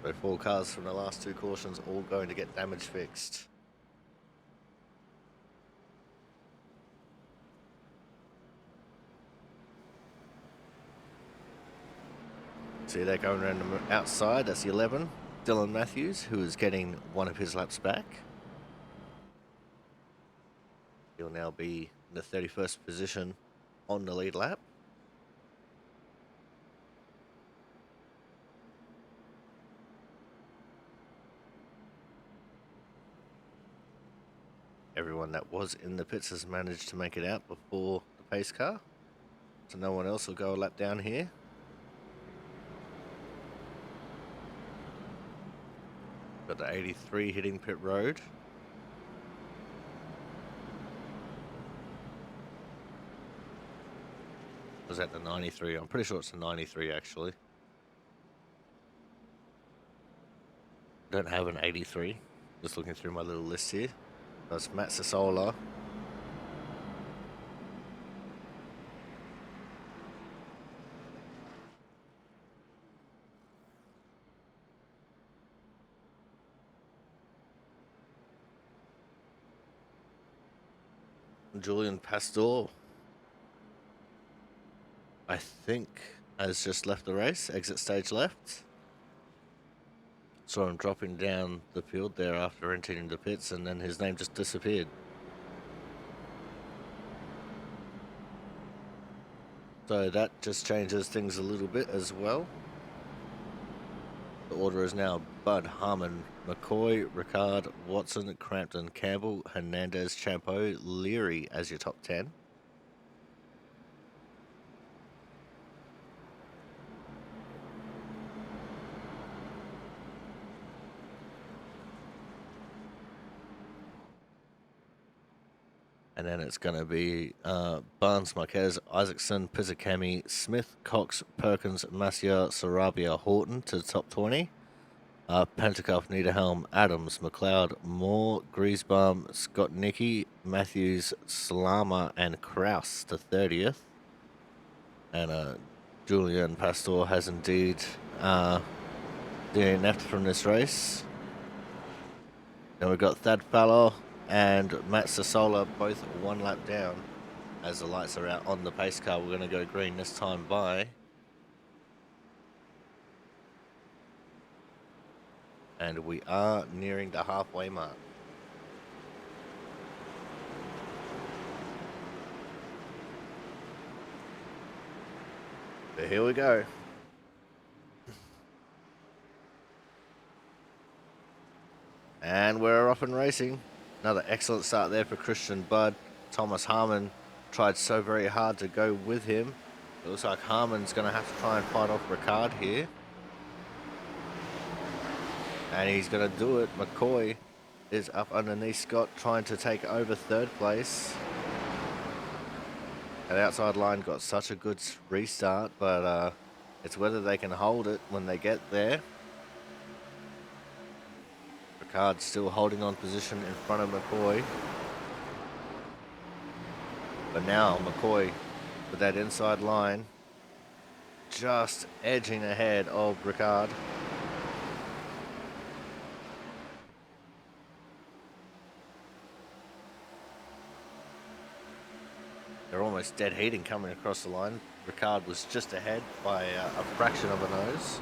So 4 cars from the last 2 cautions all going to get damage fixed. See they're going around the outside. That's the 11, Dylan Matthews, who is getting one of his laps back. He'll now be in the 31st position on the lead lap. Everyone that was in the pits has managed to make it out before the pace car. So no one else will go a lap down here. Got the 83 hitting pit road. Was that the 93? I'm pretty sure it's the 93 actually. Don't have an 83. Just looking through my little list here. That's Matt Sassola. Julian Pastor, I think, has just left the race. Exit stage left. Saw him dropping down the field there after entering the pits, and then his name just disappeared. So that just changes things a little bit as well. The order is now Budd, Harmon, McCoy, Ricard, Watson, Crampton, Campbell, Hernandez, Champeau, Leary as your top 10. And then it's going to be Barnes, Marquez, Isaacson, Pizzicami, Smith, Cox, Perkins, Masia, Sarabia, Horton to the top 20. Pentecost, Niederhelm, Adams, McLeod, Moore, Griesbaum, Scott Nicky, Matthews, Salama, and Kraus to 30th. And Julian Pastor has indeed DNF'd from this race. Then we've got Thad Fallow and Matt Sasola both 1 lap down. As the lights are out on the pace car, we're going to go green this time by. And we are nearing the halfway mark. So here we go. And we're off and racing. Another excellent start there for Christian Budd. Thomas Harmon tried so very hard to go with him. It looks like Harmon's going to have to try and fight off Ricard here. And he's going to do it. McCoy is up underneath Scott, trying to take over 3rd place. That outside line got such a good restart, but it's whether they can hold it when they get there. Ricard still holding on position in front of McCoy. But now McCoy with that inside line just edging ahead of Ricard. They're almost dead heating coming across the line. Ricard was just ahead by a fraction of a nose.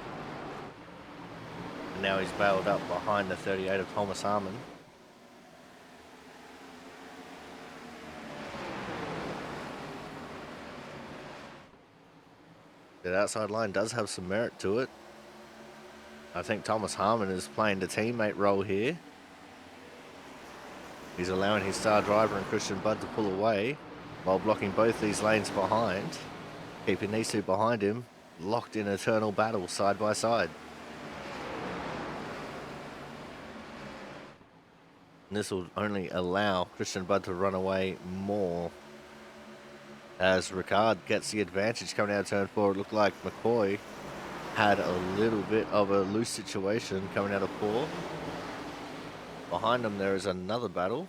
And now he's bailed up behind the 38 of Thomas Harmon. That outside line does have some merit to it. I think Thomas Harmon is playing the teammate role here. He's allowing his star driver and Christian Budd to pull away while blocking both these lanes behind, keeping these two behind him locked in eternal battle side by side. And this will only allow Christian Budd to run away more. As Ricard gets the advantage coming out of turn 4, it looked like McCoy had a little bit of a loose situation coming out of 4. Behind him there is another battle.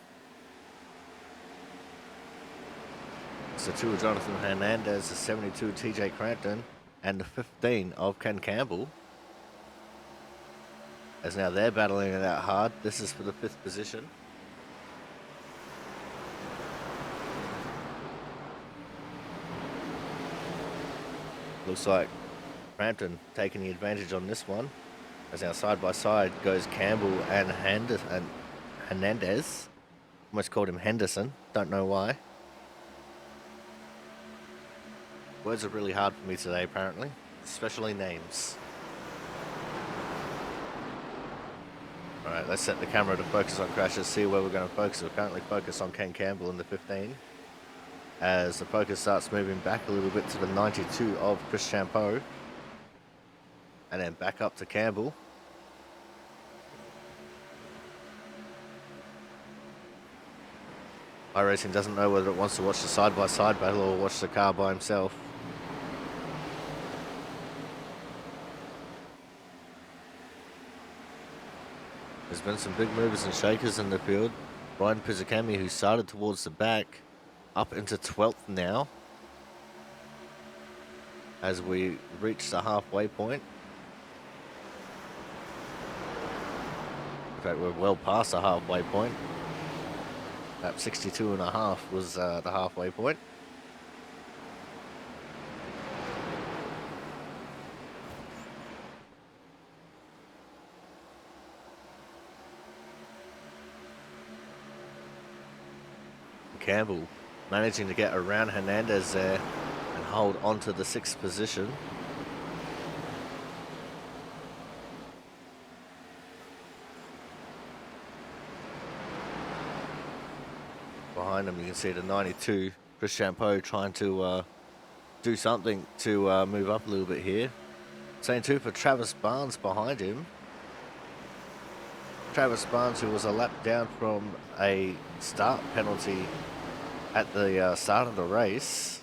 It's the 2 of Jonathan Hernandez, the 72 of TJ Crampton, and the 15 of Ken Campbell. As now they're battling it out hard. This is for the 5th position. Looks like Crampton taking the advantage on this one. As now side by side goes Campbell and Hernandez. Almost called him Henderson. Don't know why. Words are really hard for me today, apparently. Especially names. Alright, let's set the camera to focus on crashes, see where we're going to focus. We're currently focused on Ken Campbell in the 15. As the focus starts moving back a little bit to the 92 of Chris Champeau. And then back up to Campbell. iRacing doesn't know whether it wants to watch the side-by-side battle or watch the car by himself. There's been some big movers and shakers in the field. Ryan Pizzicami, who started towards the back, up into 12th now. As we reach the halfway point. In fact, we're well past the halfway point. Lap 62.5 was the halfway point. Campbell managing to get around Hernandez there and hold on to the 6th position. Behind him you can see the 92, Chris Champeau, trying to do something to move up a little bit here. Same too for Travis Barnes behind him. Travis Barnes, who was a lap down from a start penalty at the start of the race.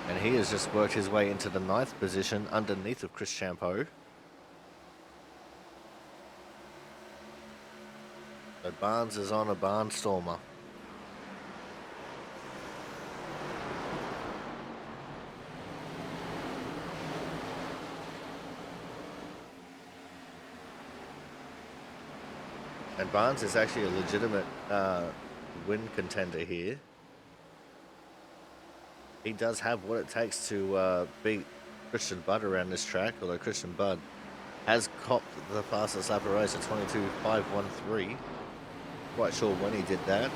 And he has just worked his way into the 9th position underneath of Chris Champeau. So Barnes is on a barnstormer. And Barnes is actually a legitimate win contender here. He does have what it takes to beat Christian Budd around this track, although Christian Budd has copped the fastest lap of the race at 22.513. Quite sure when he did that.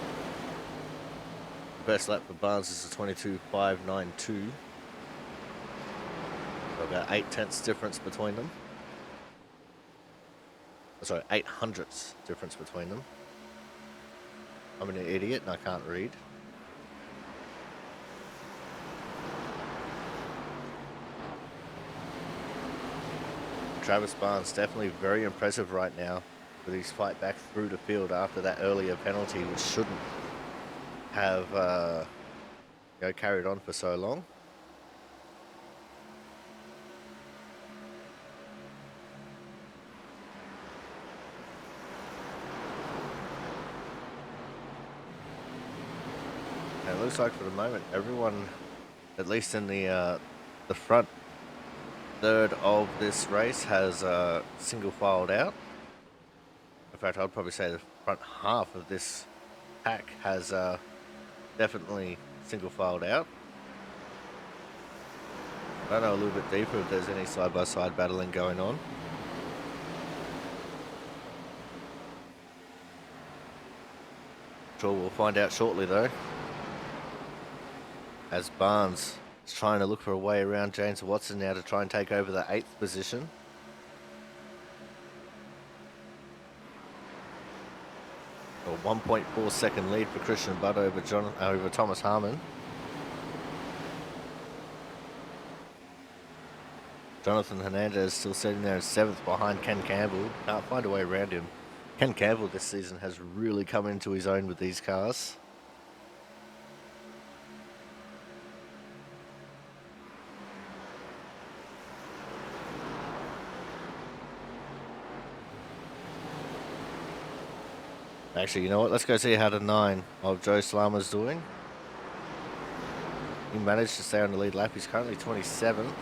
The best lap for Barnes is a 22.592. So about 8/10 difference between them. Sorry, 8/100 difference between them. I'm an idiot and I can't read. Travis Barnes definitely very impressive right now with his fight back through the field after that earlier penalty, which shouldn't have carried on for so long. And it looks like for the moment everyone, at least in the front third of this race, has single filed out. In fact, I'd probably say the front half of this pack has definitely single filed out. I don't know a little bit deeper if there's any side-by-side battling going on. Sure, we'll find out shortly though. As Barnes is trying to look for a way around James Watson now to try and take over the 8th position. A 1.4 second lead for Christian Budd over Thomas Harmon. Jonathan Hernandez still sitting there in 7th behind Ken Campbell. Can't find a way around him. Ken Campbell this season has really come into his own with these cars. Actually, you know what? Let's go see how the 9 of Joe Slama's doing. He managed to stay on the lead lap. He's currently 27th.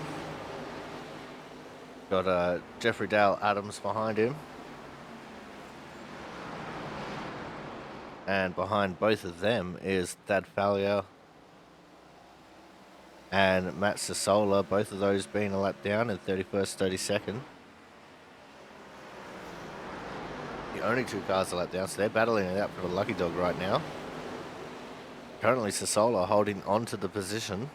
Got Jeffrey Dale Adams behind him. And behind both of them is Thad Fallier and Matt Sassola, both of those being a lap down in 31st, 32nd. The only 2 cars are lap down, so they're battling it out for the lucky dog right now. Currently Sassola holding on to the position.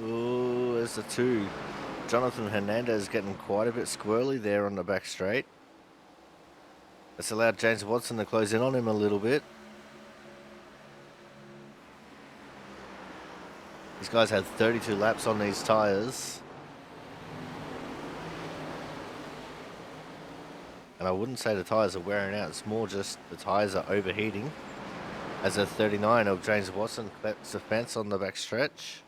Ooh, there's the 2. Jonathan Hernandez getting quite a bit squirrely there on the back straight. It's allowed James Watson to close in on him a little bit. These guys had 32 laps on these tyres. And I wouldn't say the tyres are wearing out, it's more just the tyres are overheating. As a 39 of James Watson collects the fence on the back stretch.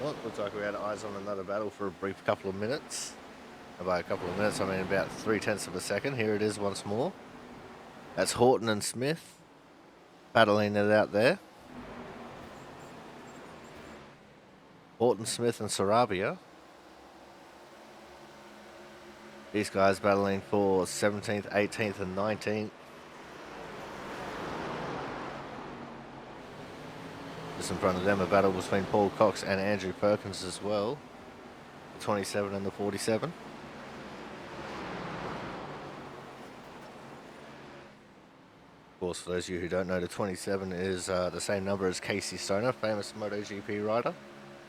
Well, it looks like we had eyes on another battle for a brief couple of minutes. And by a couple of minutes, I mean about 0.3 of a second. Here it is once more. That's Horton and Smith battling it out there. Horton, Smith and Sarabia. These guys battling for 17th, 18th and 19th. Just in front of them, a battle between Paul Cox and Andrew Perkins as well. The 27 and the 47. Of course, for those of you who don't know, the 27 is the same number as Casey Stoner, famous MotoGP rider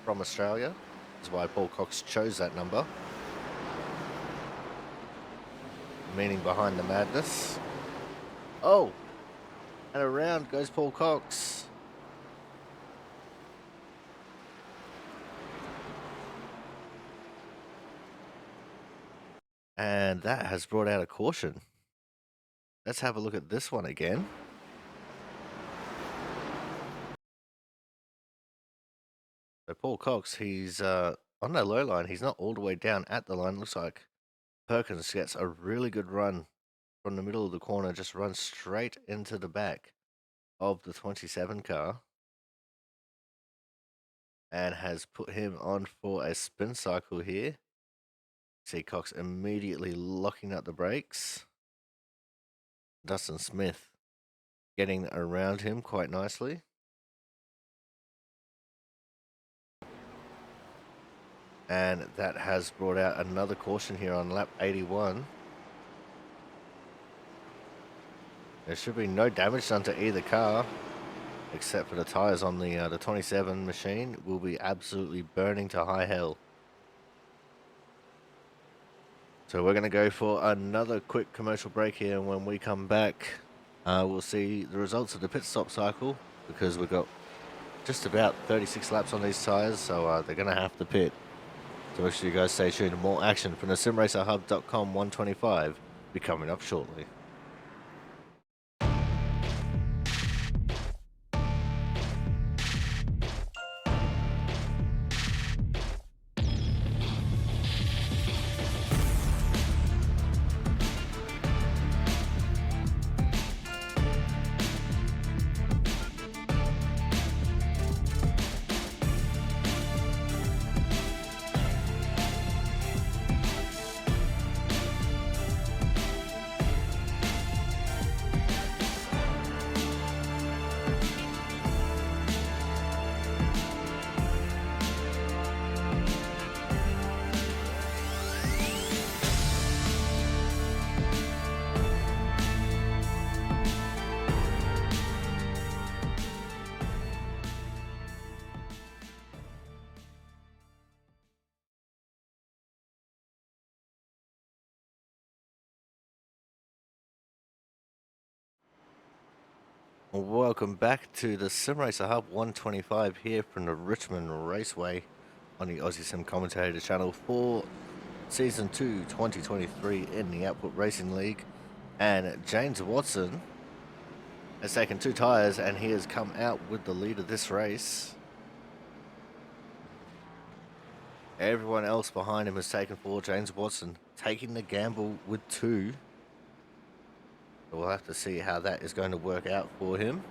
from Australia. That's why Paul Cox chose that number. meaning behind the madness. Oh, and around goes Paul Cox. And that has brought out a caution. Let's have a look at this one again. So Paul Cox, he's on the low line. He's not all the way down at the line. Looks like Perkins gets a really good run from the middle of the corner, just runs straight into the back of the 27 car and has put him on for a spin cycle here. See Cox immediately locking up the brakes. Dustin Smith getting around him quite nicely. And that has brought out another caution here on lap 81. There should be no damage done to either car, except for the tires on the 27 machine will be absolutely burning to high hell. So we're going to go for another quick commercial break here, and when we come back, we'll see the results of the pit stop cycle, because we've got just about 36 laps on these tires, so they're going to have to pit. So make sure you guys stay tuned. More action from the simracerhub.com 125 be coming up shortly. Welcome back to the Simracer Hub 125 here from the Richmond Raceway on the Aussie Sim Commentator channel for Season 2 2023 in the Output Racing League. And James Watson has taken 2 tyres and he has come out with the lead of this race. Everyone else behind him has taken 4. James Watson taking the gamble with 2. We'll have to see how that is going to work out for him.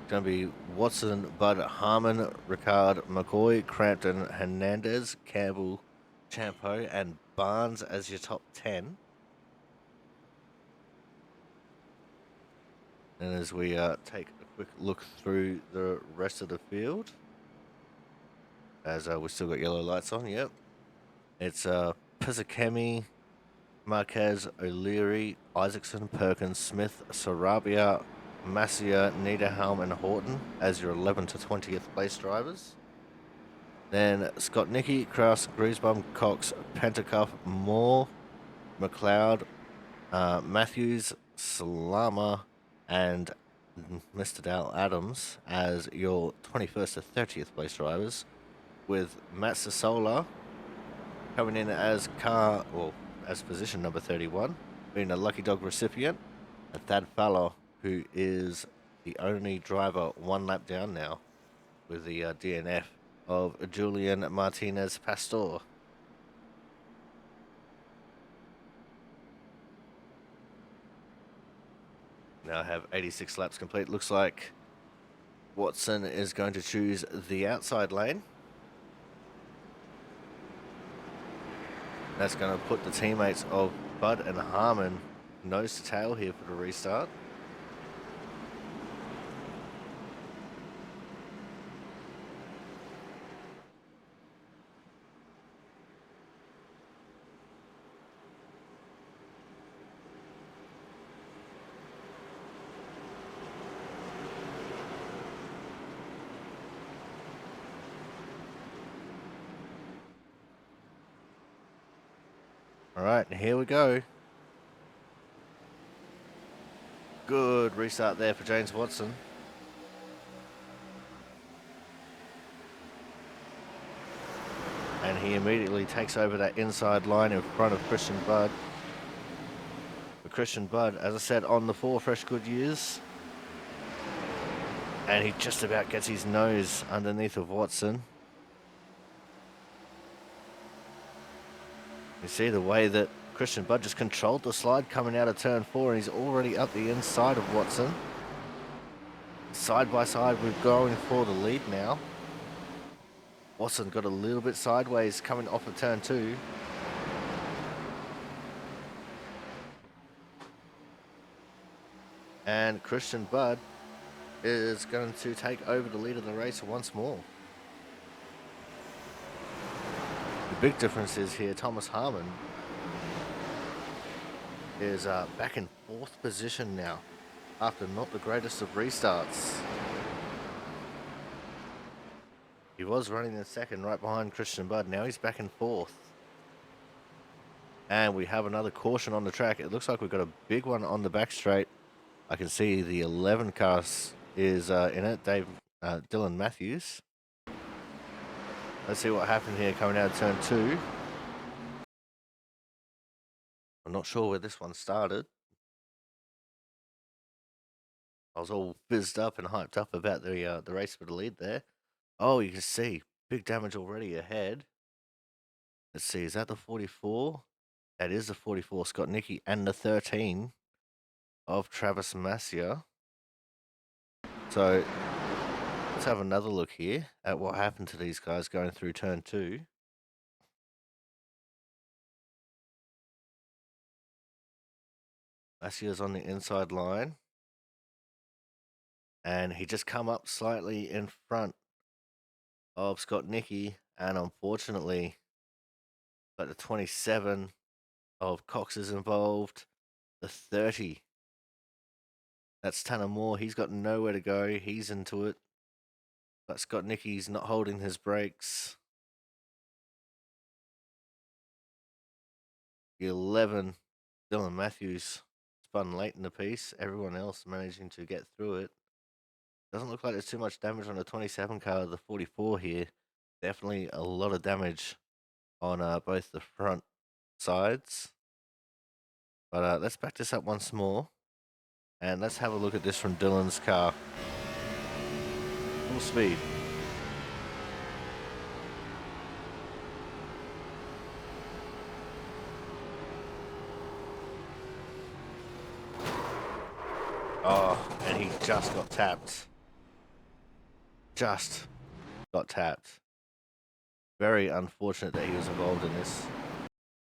It's going to be Watson, Bud, Harmon, Ricard, McCoy, Crampton, Hernandez, Campbell, Champo, and Barnes as your top 10. And as we take a quick look through the rest of the field, as we still got yellow lights on, yep. It's Pizzakemi, Marquez, O'Leary, Isaacson, Perkins, Smith, Sarabia, Massia, Niederhelm, and Horton as your 11th to 20th place drivers. Then Scott Nicky, Kraus, Griesbaum, Cox, Pentacuff, Moore, McLeod, Matthews, Salama, and Mr. Dale Adams as your 21st to 30th place drivers, with Matt Sasola coming in as as position number 31, being a lucky dog recipient, and Thad Fowler, who is the only driver 1 lap down now with the DNF of Julian Martinez Pastor. Now have 86 laps complete. Looks like Watson is going to choose the outside lane. That's going to put the teammates of Bud and Harmon nose to tail here for the restart. All right, here we go. Good restart there for James Watson. And he immediately takes over that inside line in front of Christian Budd. But Christian Budd, as I said, on the 4 fresh good years. And he just about gets his nose underneath of Watson. You see the way that Christian Budd just controlled the slide coming out of turn 4, and he's already up the inside of Watson. Side by side, we're going for the lead now. Watson got a little bit sideways coming off of turn 2. And Christian Budd is going to take over the lead of the race once more. The big difference is here, Thomas Harmon is back in 4th position now, after not the greatest of restarts. He was running in 2nd right behind Christian Budd. Now he's back in 4th. And we have another caution on the track. It looks like we've got a big one on the back straight. I can see the 11 car is in it, Dylan Matthews. Let's see what happened here coming out of turn 2. I'm not sure where this one started. I was all fizzed up and hyped up about the race for the lead there. Oh, you can see big damage already ahead. Let's see, is that the 44? That is the 44, Scott Nicky, and the 13 of Travis Massia. So let's have another look here at what happened to these guys going through turn 2. Massia's on the inside line. And he just come up slightly in front of Scott Nicky, and unfortunately, but the 27 of Cox is involved. The 30, that's Tanner Moore. He's got nowhere to go. He's into it. But Scott Nicky's not holding his brakes. The 11, Dylan Matthews, spun late in the piece. Everyone else managing to get through it. Doesn't look like there's too much damage on the 27 car. The 44 here, definitely a lot of damage on both the front sides. But let's back this up once more, and let's have a look at this from Dylan's car. Full speed. Oh, and he just got tapped. Just got tapped. Very unfortunate that he was involved in this.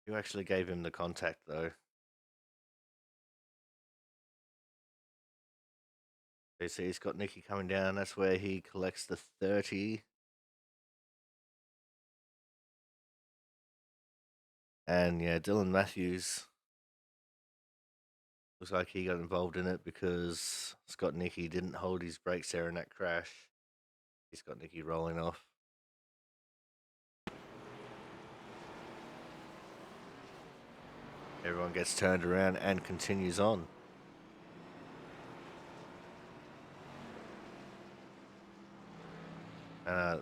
You actually gave him the contact, though. You see he's got Nicky coming down. That's where he collects the 30. And yeah, Dylan Matthews looks like he got involved in it because Scott Nicky didn't hold his brakes there in that crash. He's got Nicky rolling off. Everyone gets turned around and continues on. I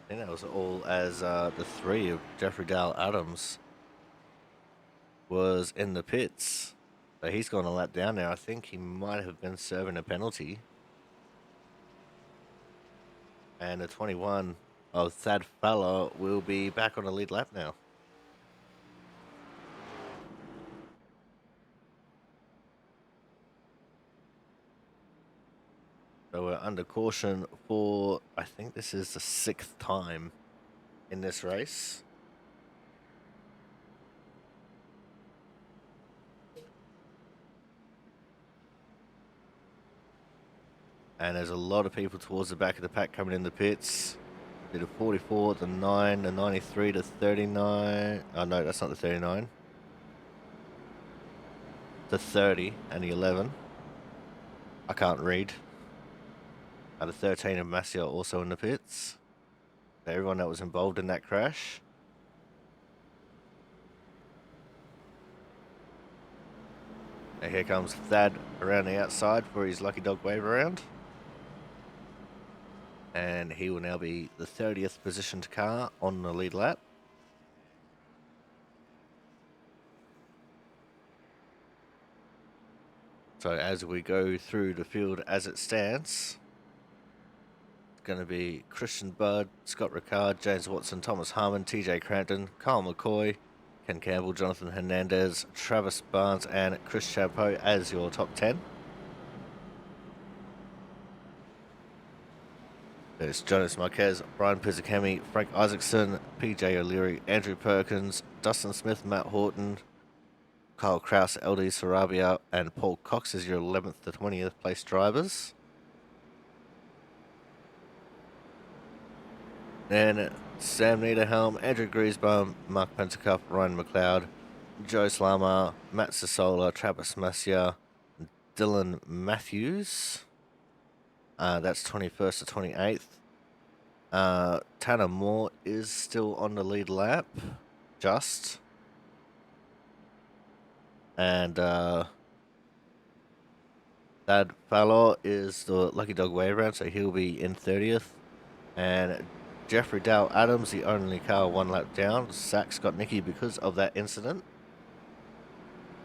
think that was all as the 3 of Jeffrey Dale Adams was in the pits. So he's gone a lap down now. I think he might have been serving a penalty. And the 21 of Thad Fowler will be back on the lead lap now. So we're under caution for, I think this is the 6th time in this race. And there's a lot of people towards the back of the pack coming in the pits. The 44, the 9, the 93, the 39. Oh, no, that's not the 39. The 30 and the 11. I can't read. The 13 of Massia also in the pits. Everyone that was involved in that crash. And here comes Thad around the outside for his lucky dog wave around. And he will now be the 30th positioned car on the lead lap. So as we go through the field as it stands, it's going to be Christian Budd, Scott Ricard, James Watson, Thomas Harmon, TJ Crampton, Kyle McCoy, Ken Campbell, Jonathan Hernandez, Travis Barnes, and Chris Chapeau as your top 10. There's Jonas Marquez, Brian Pizzicami, Frank Isaacson, PJ O'Leary, Andrew Perkins, Dustin Smith, Matt Horton, Kyle Kraus, LD Sarabia, and Paul Cox as your 11th to 20th place drivers. Then Sam Niederhelm, Andrew Griesbaum, Mark Pentecoff, Ryan McLeod, Joe Slamar, Matt Sasola, Travis Massia, Dylan Matthews. That's 21st to 28th. Tanner Moore is still on the lead lap, just. And Thad Fallor is the lucky dog way around, so he'll be in 30th. And Jeffrey Dow Adams, the only car one lap down, Zach Scott Nicky because of that incident,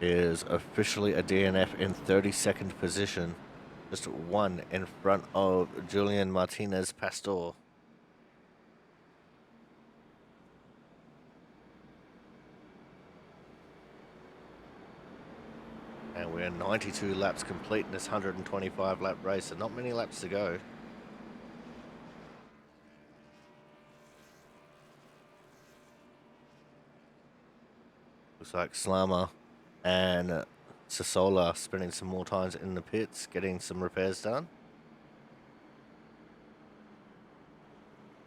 is officially a DNF in 32nd position. Just one in front of Julian Martinez Pastor. And we're 92 laps complete in this 125 lap race, so not many laps to go. Looks like Slama and Sasola spending some more times in the pits, getting some repairs done.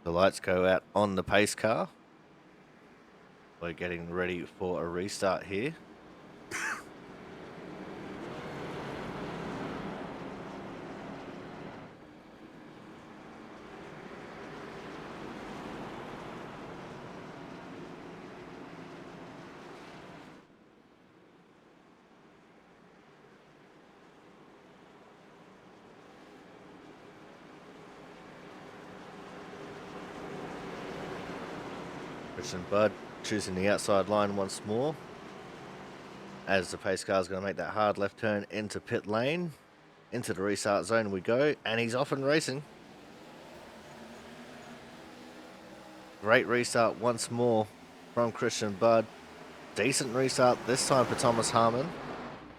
The lights go out on the pace car. We're getting ready for a restart here. Christian Budd choosing the outside line once more, as the pace car is going to make that hard left turn into pit lane. Into the restart zone we go, and he's off and racing. Great restart once more from Christian Budd. Decent restart this time for Thomas Harmon,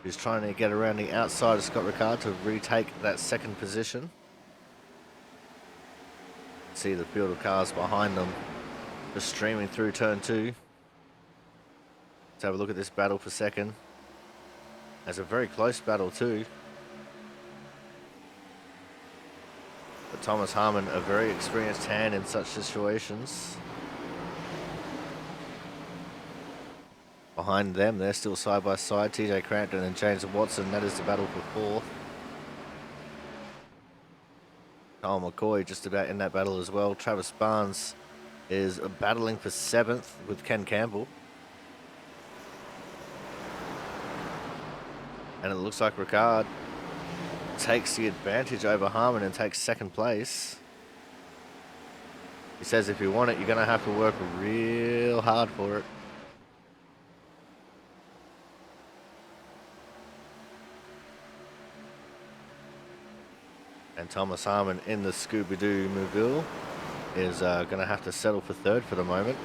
who's trying to get around the outside of Scott Ricard to retake that second position. See the field of cars behind them just streaming through turn 2. Let's have a look at this battle for second. It's a very close battle too. But Thomas Harmon, a very experienced hand in such situations. Behind them, they're still side by side. TJ Crampton and James Watson, that is the battle for fourth. Kyle McCoy just about in that battle as well. Travis Barnes is battling for 7th with Ken Campbell. And it looks like Ricard takes the advantage over Harmon and takes 2nd place. He says if you want it, you're going to have to work real hard for it. And Thomas Harmon in the Scooby-Doo Mobile is going to have to settle for 3rd for the moment.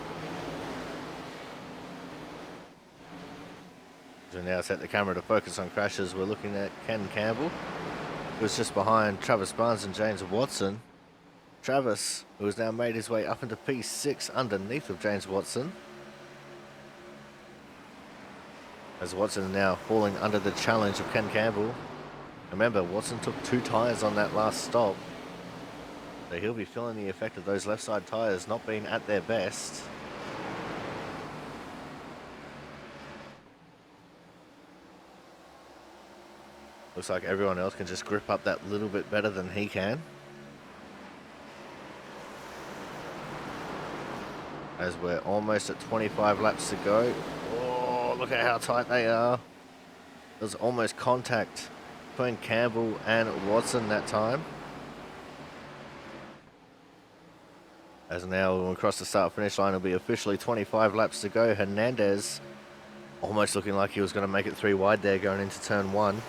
We now set the camera to focus on crashes. We're looking at Ken Campbell, who's just behind Travis Barnes and James Watson. Travis, who has now made his way up into P6 underneath of James Watson. As Watson now falling under the challenge of Ken Campbell. Remember, Watson took 2 tyres on that last stop. So he'll be feeling the effect of those left side tyres not being at their best. Looks like everyone else can just grip up that little bit better than he can. As we're almost at 25 laps to go. Oh, look at how tight they are. There was almost contact between Campbell and Watson that time. As now across the start-finish line, it'll be officially 25 laps to go. Hernandez almost looking like he was going to make it 3 wide there going into turn 1.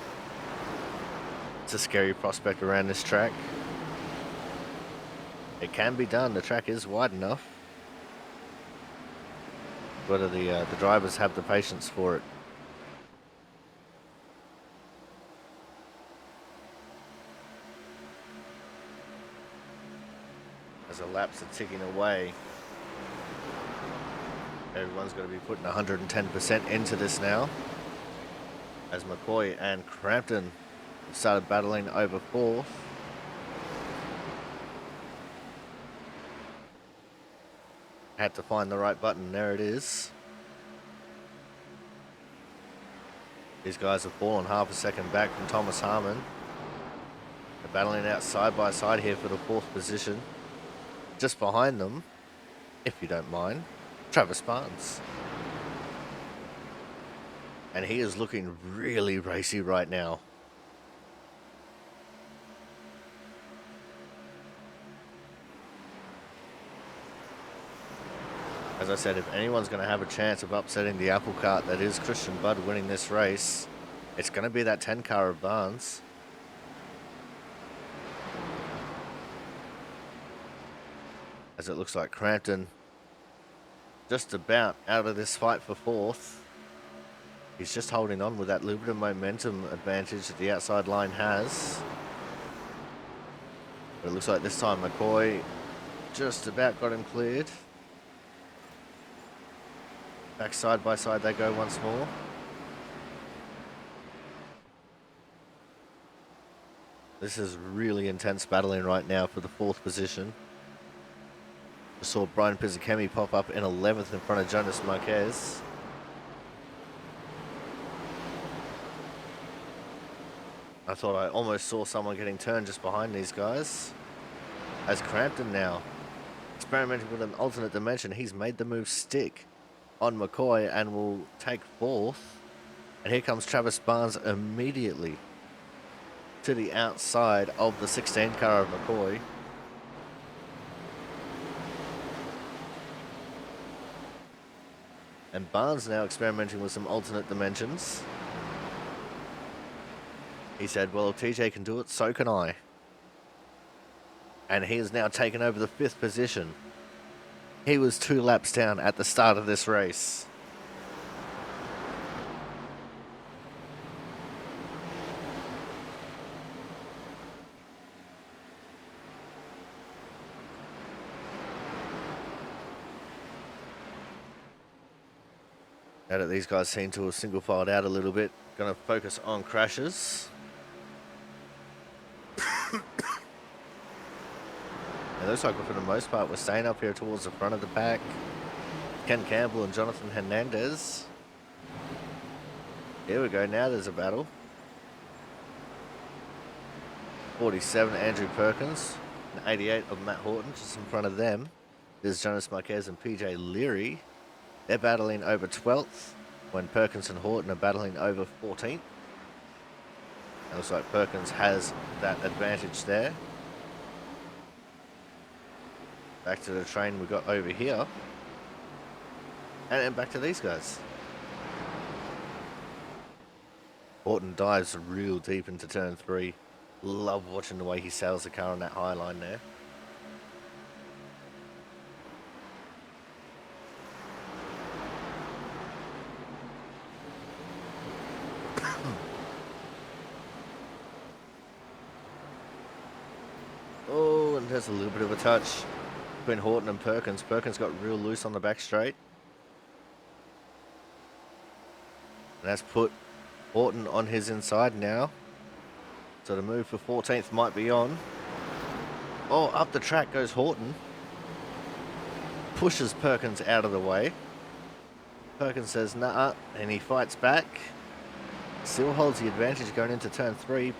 It's a scary prospect around this track. It can be done. The track is wide enough. Whether the drivers have the patience for it. As the laps are ticking away, everyone's going to be putting 110% into this now. As McCoy and Crampton have started battling over 4th. Had to find the right button. There it is. These guys have fallen half a second back from Thomas Harmon. They're battling out side by side here for the 4th position. Just behind them, if you don't mind, Travis Barnes. And he is looking really racy right now. As I said, if anyone's going to have a chance of upsetting the apple cart that is Christian Budd winning this race, it's going to be that 10 car of Barnes. As it looks like Crampton just about out of this fight for 4th. He's just holding on with that little bit of momentum advantage that the outside line has. But it looks like this time McCoy just about got him cleared. Back side by side they go once more. This is really intense battling right now for the 4th position. I saw Brian Pizzakemi pop up in 11th in front of Jonas Marquez. I thought I almost saw someone getting turned just behind these guys. As Crampton now experimenting with an alternate dimension, he's made the move stick on McCoy and will take 4th. And here comes Travis Barnes immediately to the outside of the 16 car of McCoy. And Barnes now experimenting with some alternate dimensions. He said, well, if TJ can do it, so can I. And he has now taken over the 5th position. He was 2 laps down at the start of this race. Now that these guys seem to have single filed out a little bit, going to focus on crashes. It looks like for the most part we're staying up here towards the front of the pack. Ken Campbell and Jonathan Hernandez. Here we go, now there's a battle. 47 Andrew Perkins and 88 of Matt Horton just in front of them. There's Jonas Marquez and PJ Leary. They're battling over 12th when Perkins and Horton are battling over 14th. It looks like Perkins has that advantage there. Back to the train we got over here. And then back to these guys. Horton dives real deep into turn 3. Love watching the way he sails the car on that high line there. Oh, and there's a little bit of a touch between Horton and Perkins. Perkins got real loose on the back straight. And that's put Horton on his inside now. So the move for 14th might be on. Oh, up the track goes Horton. Pushes Perkins out of the way. Perkins says nah, and he fights back. Still holds the advantage going into turn 3.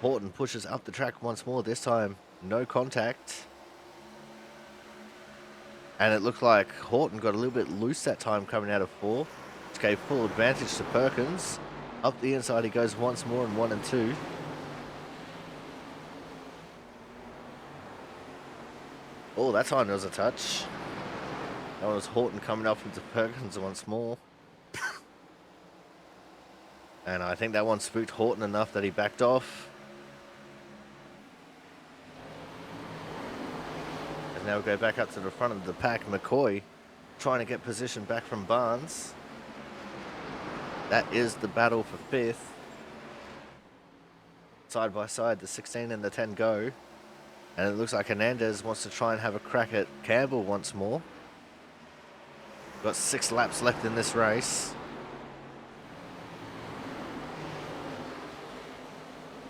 Horton pushes up the track once more, this time no contact. And it looked like Horton got a little bit loose that time coming out of 4, which gave full advantage to Perkins. Up the inside he goes once more in 1 and 2. Oh, that time there was a touch. That was Horton coming up into Perkins once more. And I think that one spooked Horton enough that he backed off. And now we go back up to the front of the pack. McCoy trying to get position back from Barnes. That is the battle for 5th. Side by side, the 16 and the 10 go. And it looks like Hernandez wants to try and have a crack at Campbell once more. Got 6 laps left in this race.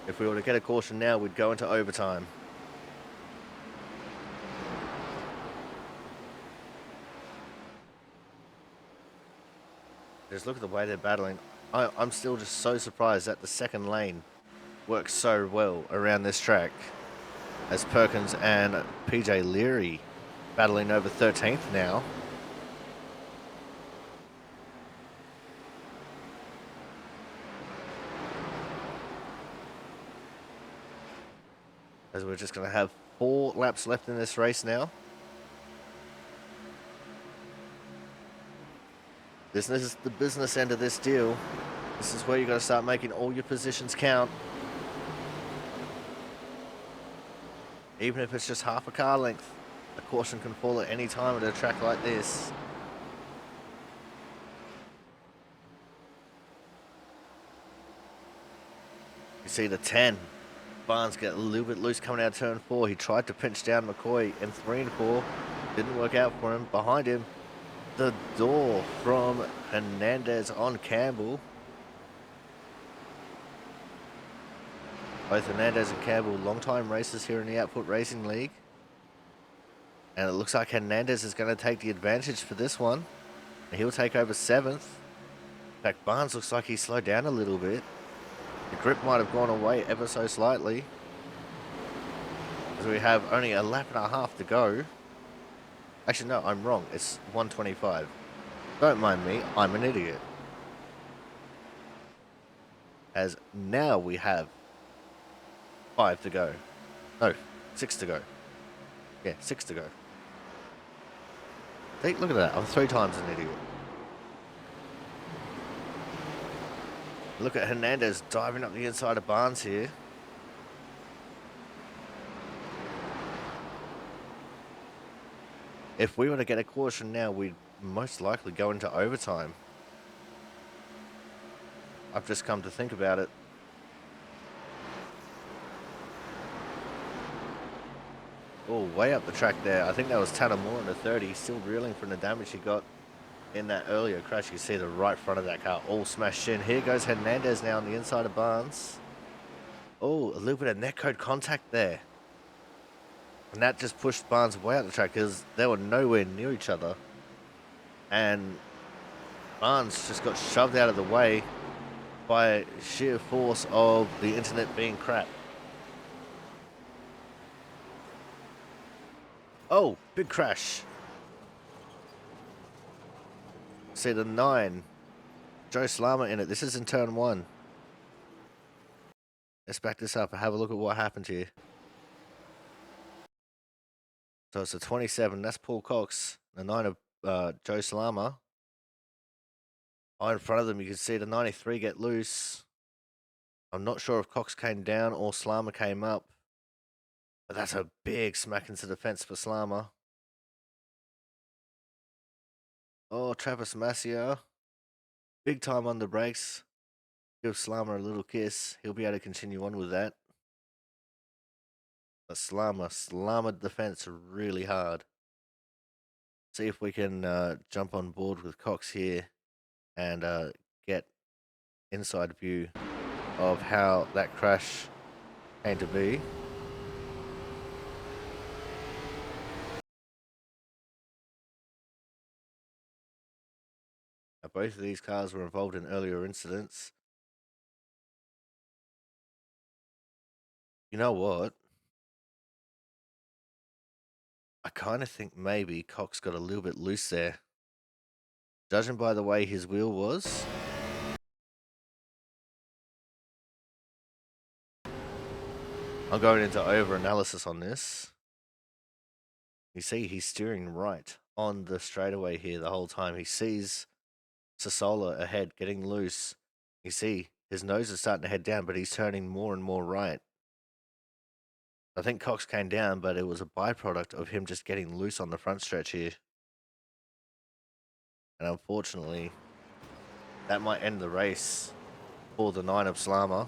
If we were to get a caution now, we'd go into overtime. Just look at the way they're battling. I'm still just so surprised that the second lane works so well around this track, as Perkins and PJ Leary battling over 13th now. As we're just going to have 4 laps left in this race now. This is the business end of this deal. This is where you got to start making all your positions count. Even if it's just half a car length, a caution can fall at any time at a track like this. You see the 10. Barnes get a little bit loose coming out of turn 4. He tried to pinch down McCoy in 3 and 4. Didn't work out for him. Behind him, the door from Hernandez on Campbell. Both Hernandez and Campbell, long-time racers here in the Output Racing League. And it looks like Hernandez is going to take the advantage for this one. And he'll take over 7th. In fact, Barnes looks like he slowed down a little bit. The grip might have gone away ever so slightly. As we have only a lap and a half to go. Actually, no, I'm wrong. It's 1:25. Don't mind me, I'm an idiot. As now we have 5 to go. No, 6 to go. Yeah, 6 to go. See, look at that. I'm 3 times an idiot. Look at Hernandez diving up the inside of Barnes here. If we were to get a caution now, we'd most likely go into overtime. I've just come to think about it. Oh, way up the track there. I think that was Tanner Moore in the 30, still reeling from the damage he got in that earlier crash. You see the right front of that car all smashed in. Here goes Hernandez now on the inside of Barnes. Oh, a little bit of netcode contact there. And that just pushed Barnes way out the track because they were nowhere near each other. And Barnes just got shoved out of the way by sheer force of the internet being crap. Oh, big crash. See the 9. Joe Slama in it. This is in turn 1. Let's back this up and have a look at what happened here. So it's a 27. That's Paul Cox. The 9 of Joe Slama. Oh, in front of them, you can see the 93 get loose. I'm not sure if Cox came down or Slama came up. But that's a big smack into the fence for Slama. Oh, Travis Massier. Big time on the brakes. Give Slama a little kiss. He'll be able to continue on with that. But Slama the fence really hard. See if we can jump on board with Cox here and get inside view of how that crash came to be. Now, both of these cars were involved in earlier incidents. You know what? I kind of think maybe Cox got a little bit loose there. Judging by the way his wheel was, I'm going into over analysis on this. You see, he's steering right on the straightaway here the whole time. He sees Sassola ahead, getting loose. You see, his nose is starting to head down, but he's turning more and more right. I think Cox came down, but it was a byproduct of him just getting loose on the front stretch here. And unfortunately, that might end the race for the 9 of Slama.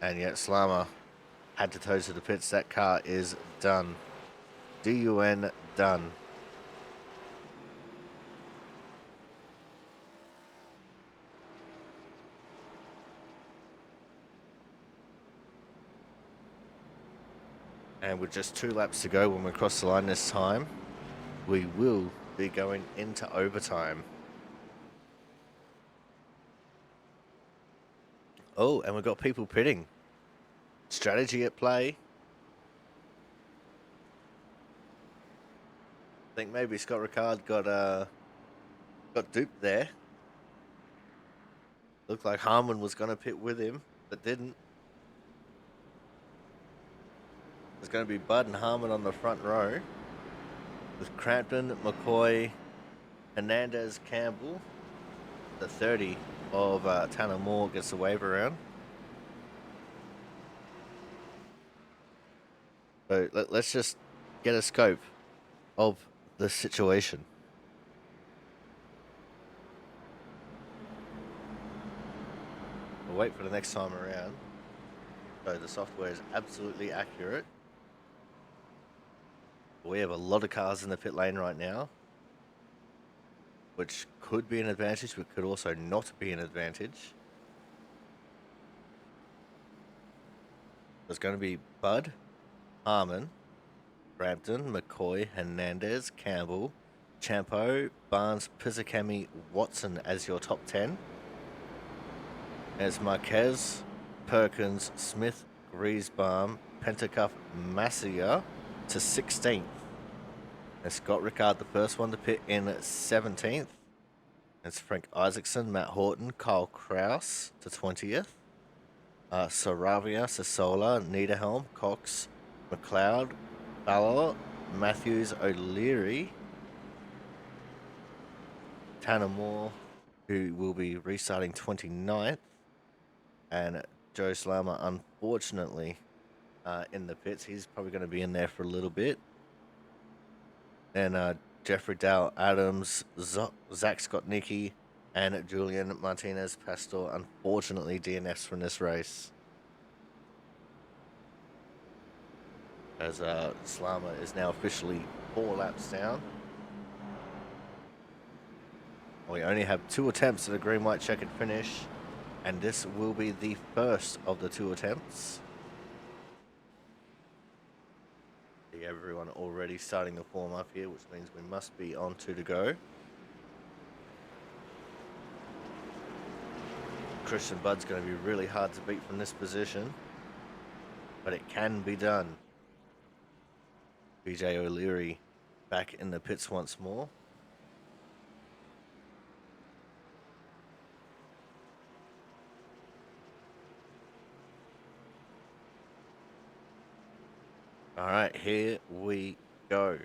And yet Slama had to tow to the pits. That car is done. DUN done. And with just 2 laps to go when we cross the line this time, we will be going into overtime. Oh, and we've got people pitting. Strategy at play. I think maybe Scott Ricard got duped there. Looked like Harmon was going to pit with him, but didn't. There's going to be Bud and Harmon on the front row, with Crampton, McCoy, Hernandez, Campbell. The 30 of Tanner Moore gets the wave around. So let's just get a scope of the situation. We'll wait for the next time around. So the software is absolutely accurate. We have a lot of cars in the pit lane right now, which could be an advantage, but could also not be an advantage. There's going to be Bud, Harmon, Brampton, McCoy, Hernandez, Campbell, Champo, Barnes, Pizzicami, Watson as your top 10. There's Marquez, Perkins, Smith, Griesbaum, Pentacuff, Massier to 16th. And Scott Ricard, the first one to pit in 17th. It's Frank Isaacson, Matt Horton, Kyle Kraus to 20th. Saravia, Sassola, Niederhelm, Cox, McLeod, Ballard, Matthews, O'Leary, Tanner Moore, who will be restarting 29th, and Joe Slama, unfortunately, in the pits. He's probably going to be in there for a little bit. And Jeffrey Dow Adams, Zach Scottnicki, and Julian Martinez Pastor, unfortunately, DNFs from this race. As Slama is now officially 4 laps down. We only have 2 attempts at a green-white checkered finish, and this will be the first of the 2 attempts. See everyone already starting to form up here, which means we must be on 2 to go. Christian Budd's going to be really hard to beat from this position, but it can be done. BJ O'Leary back in the pits once more. All right, here we go.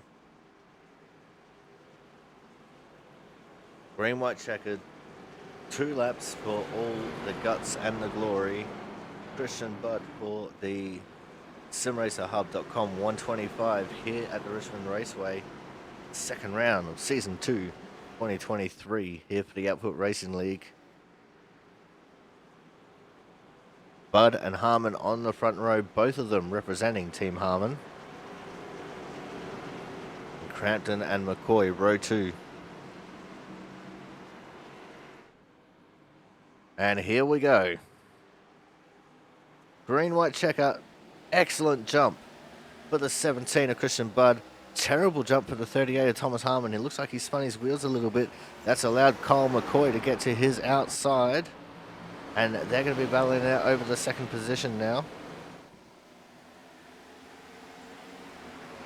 Green, white, checkered. 2 laps for all the guts and the glory. Christian Budd for the SimRacerHub.com 125 here at the Richmond Raceway. Second round of Season 2, 2023 here for the Output Racing League. Bud and Harmon on the front row, both of them representing Team Harmon. And Crampton and McCoy, row 2. And here we go. Green, white checker. Excellent jump for the 17 of Christian Budd. Terrible jump for the 38 of Thomas Harmon. It looks like he spun his wheels a little bit. That's allowed Kyle McCoy to get to his outside. And they're going to be battling out over the second position now.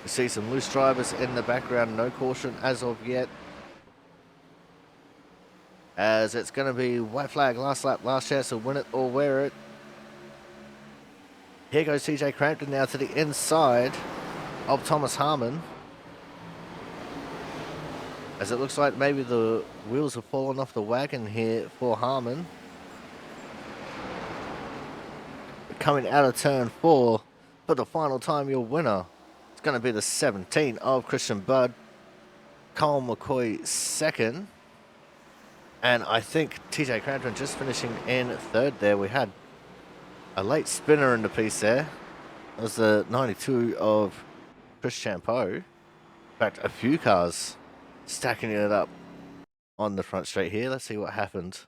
You see some loose drivers in the background. No caution as of yet. as it's going to be white flag, last lap, last chance to win it or wear it. Here goes TJ Crampton now to the inside of Thomas Harmon, as it looks like maybe the wheels have fallen off the wagon here for Harmon. Coming out of turn 4 for the final time, your winner is going to be the 17 of Christian Budd, Cole McCoy second, and I think TJ Crampton just finishing in third there. We had a late spinner in the piece there. That was the 92 of Chris Champeau. In fact, a few cars stacking it up on the front straight here. Let's see what happened.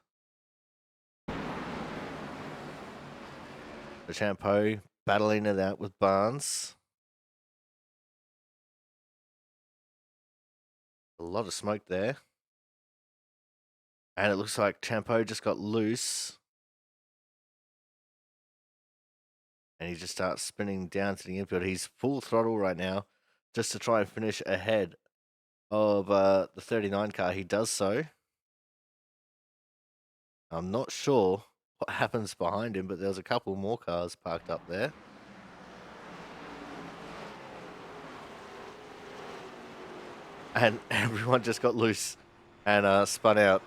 The Champeau battling it out with Barnes. A lot of smoke there. And it looks like Champeau just got loose. And he just starts spinning down to the infield. He's full throttle right now just to try and finish ahead of the 39 car. He does so. I'm not sure what happens behind him, but there's a couple more cars parked up there. And everyone just got loose and spun out.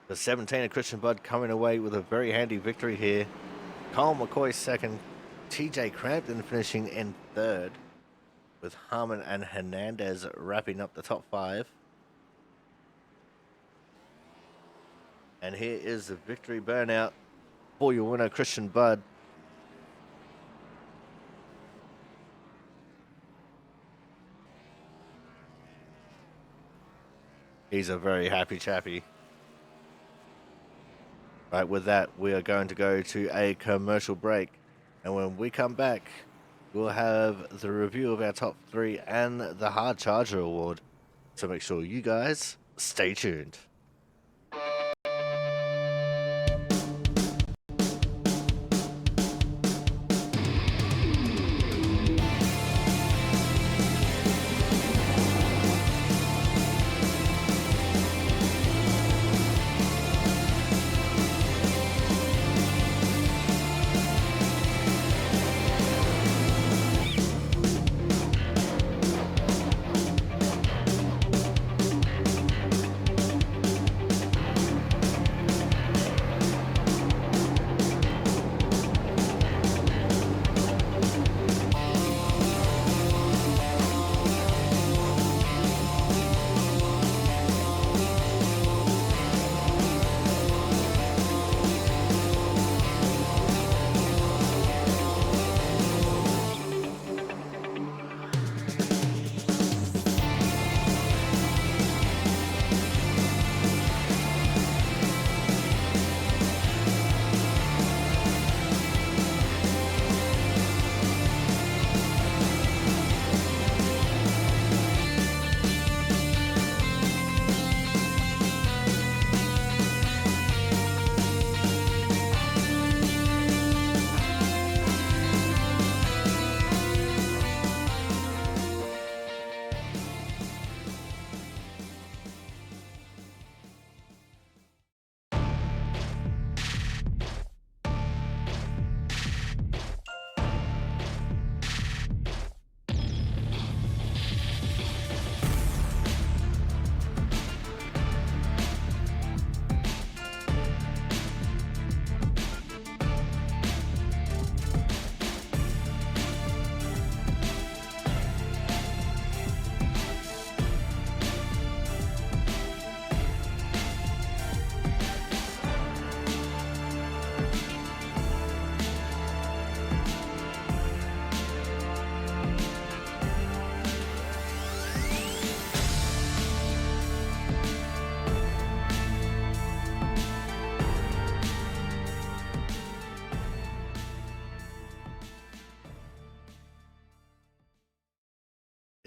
The 17 of Christian Budd coming away with a very handy victory here. Cole McCoy second, TJ Crampton finishing in third, with Harmon and Hernandez wrapping up the top 5. And here is the victory burnout for your winner, Christian Budd. He's a very happy chappy. Right, with that, we are going to go to a commercial break. And when we come back, we'll have the review of our top 3 and the Hard Charger Award. So make sure you guys stay tuned.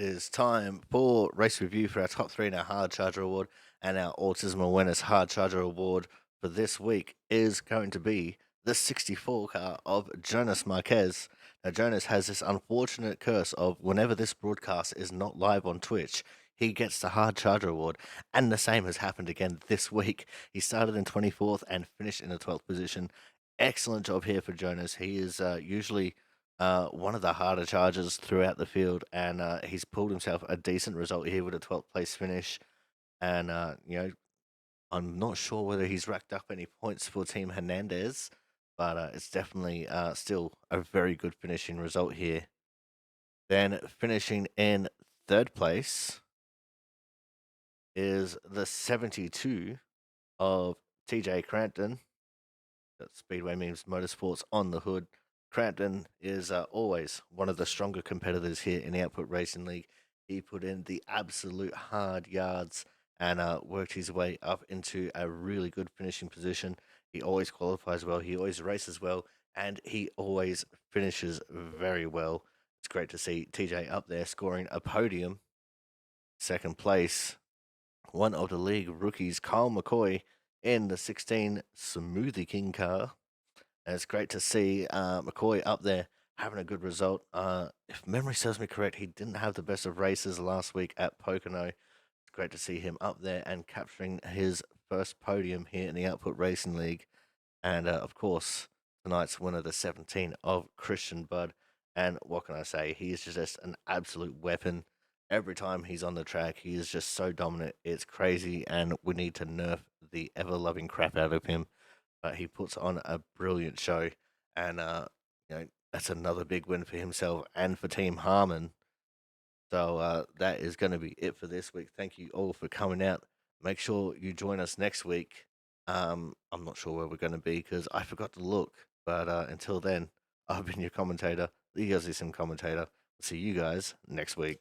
It is time for race review for our top 3 in our Hard Charger Award, and our Autism Awareness Hard Charger Award for this week is going to be the 64 car of Jonas Marquez. Now, Jonas has this unfortunate curse of whenever this broadcast is not live on Twitch, he gets the Hard Charger Award, and the same has happened again this week. He started in 24th and finished in the 12th position. Excellent job here for Jonas. He is usually one of the harder chargers throughout the field, and he's pulled himself a decent result here with a 12th place finish. And I'm not sure whether he's racked up any points for Team Hernandez, but it's definitely still a very good finishing result here. Then finishing in third place is the 72 of TJ Crampton. That Speedway Memes Motorsports on the hood. Crampton is always one of the stronger competitors here in the Output Racing League. He put in the absolute hard yards and worked his way up into a really good finishing position. He always qualifies well, he always races well, and he always finishes very well. It's great to see TJ up there scoring a podium. Second place, one of the league rookies, Kyle McCoy, in the 16 Smoothie King car. And it's great to see McCoy up there having a good result. If memory serves me correct, he didn't have the best of races last week at Pocono. It's great to see him up there and capturing his first podium here in the Output Racing League. And of course, tonight's winner, the 17 of Christian Budd. And what can I say? He is just an absolute weapon. Every time he's on the track, he is just so dominant. It's crazy, and we need to nerf the ever loving crap out of him. But he puts on a brilliant show, and that's another big win for himself and for Team Harmon. So that is going to be it for this week. Thank you all for coming out. Make sure you join us next week. I'm not sure where we're going to be because I forgot to look. But until then, I've been your commentator, the Aussie Sim commentator. See you guys next week.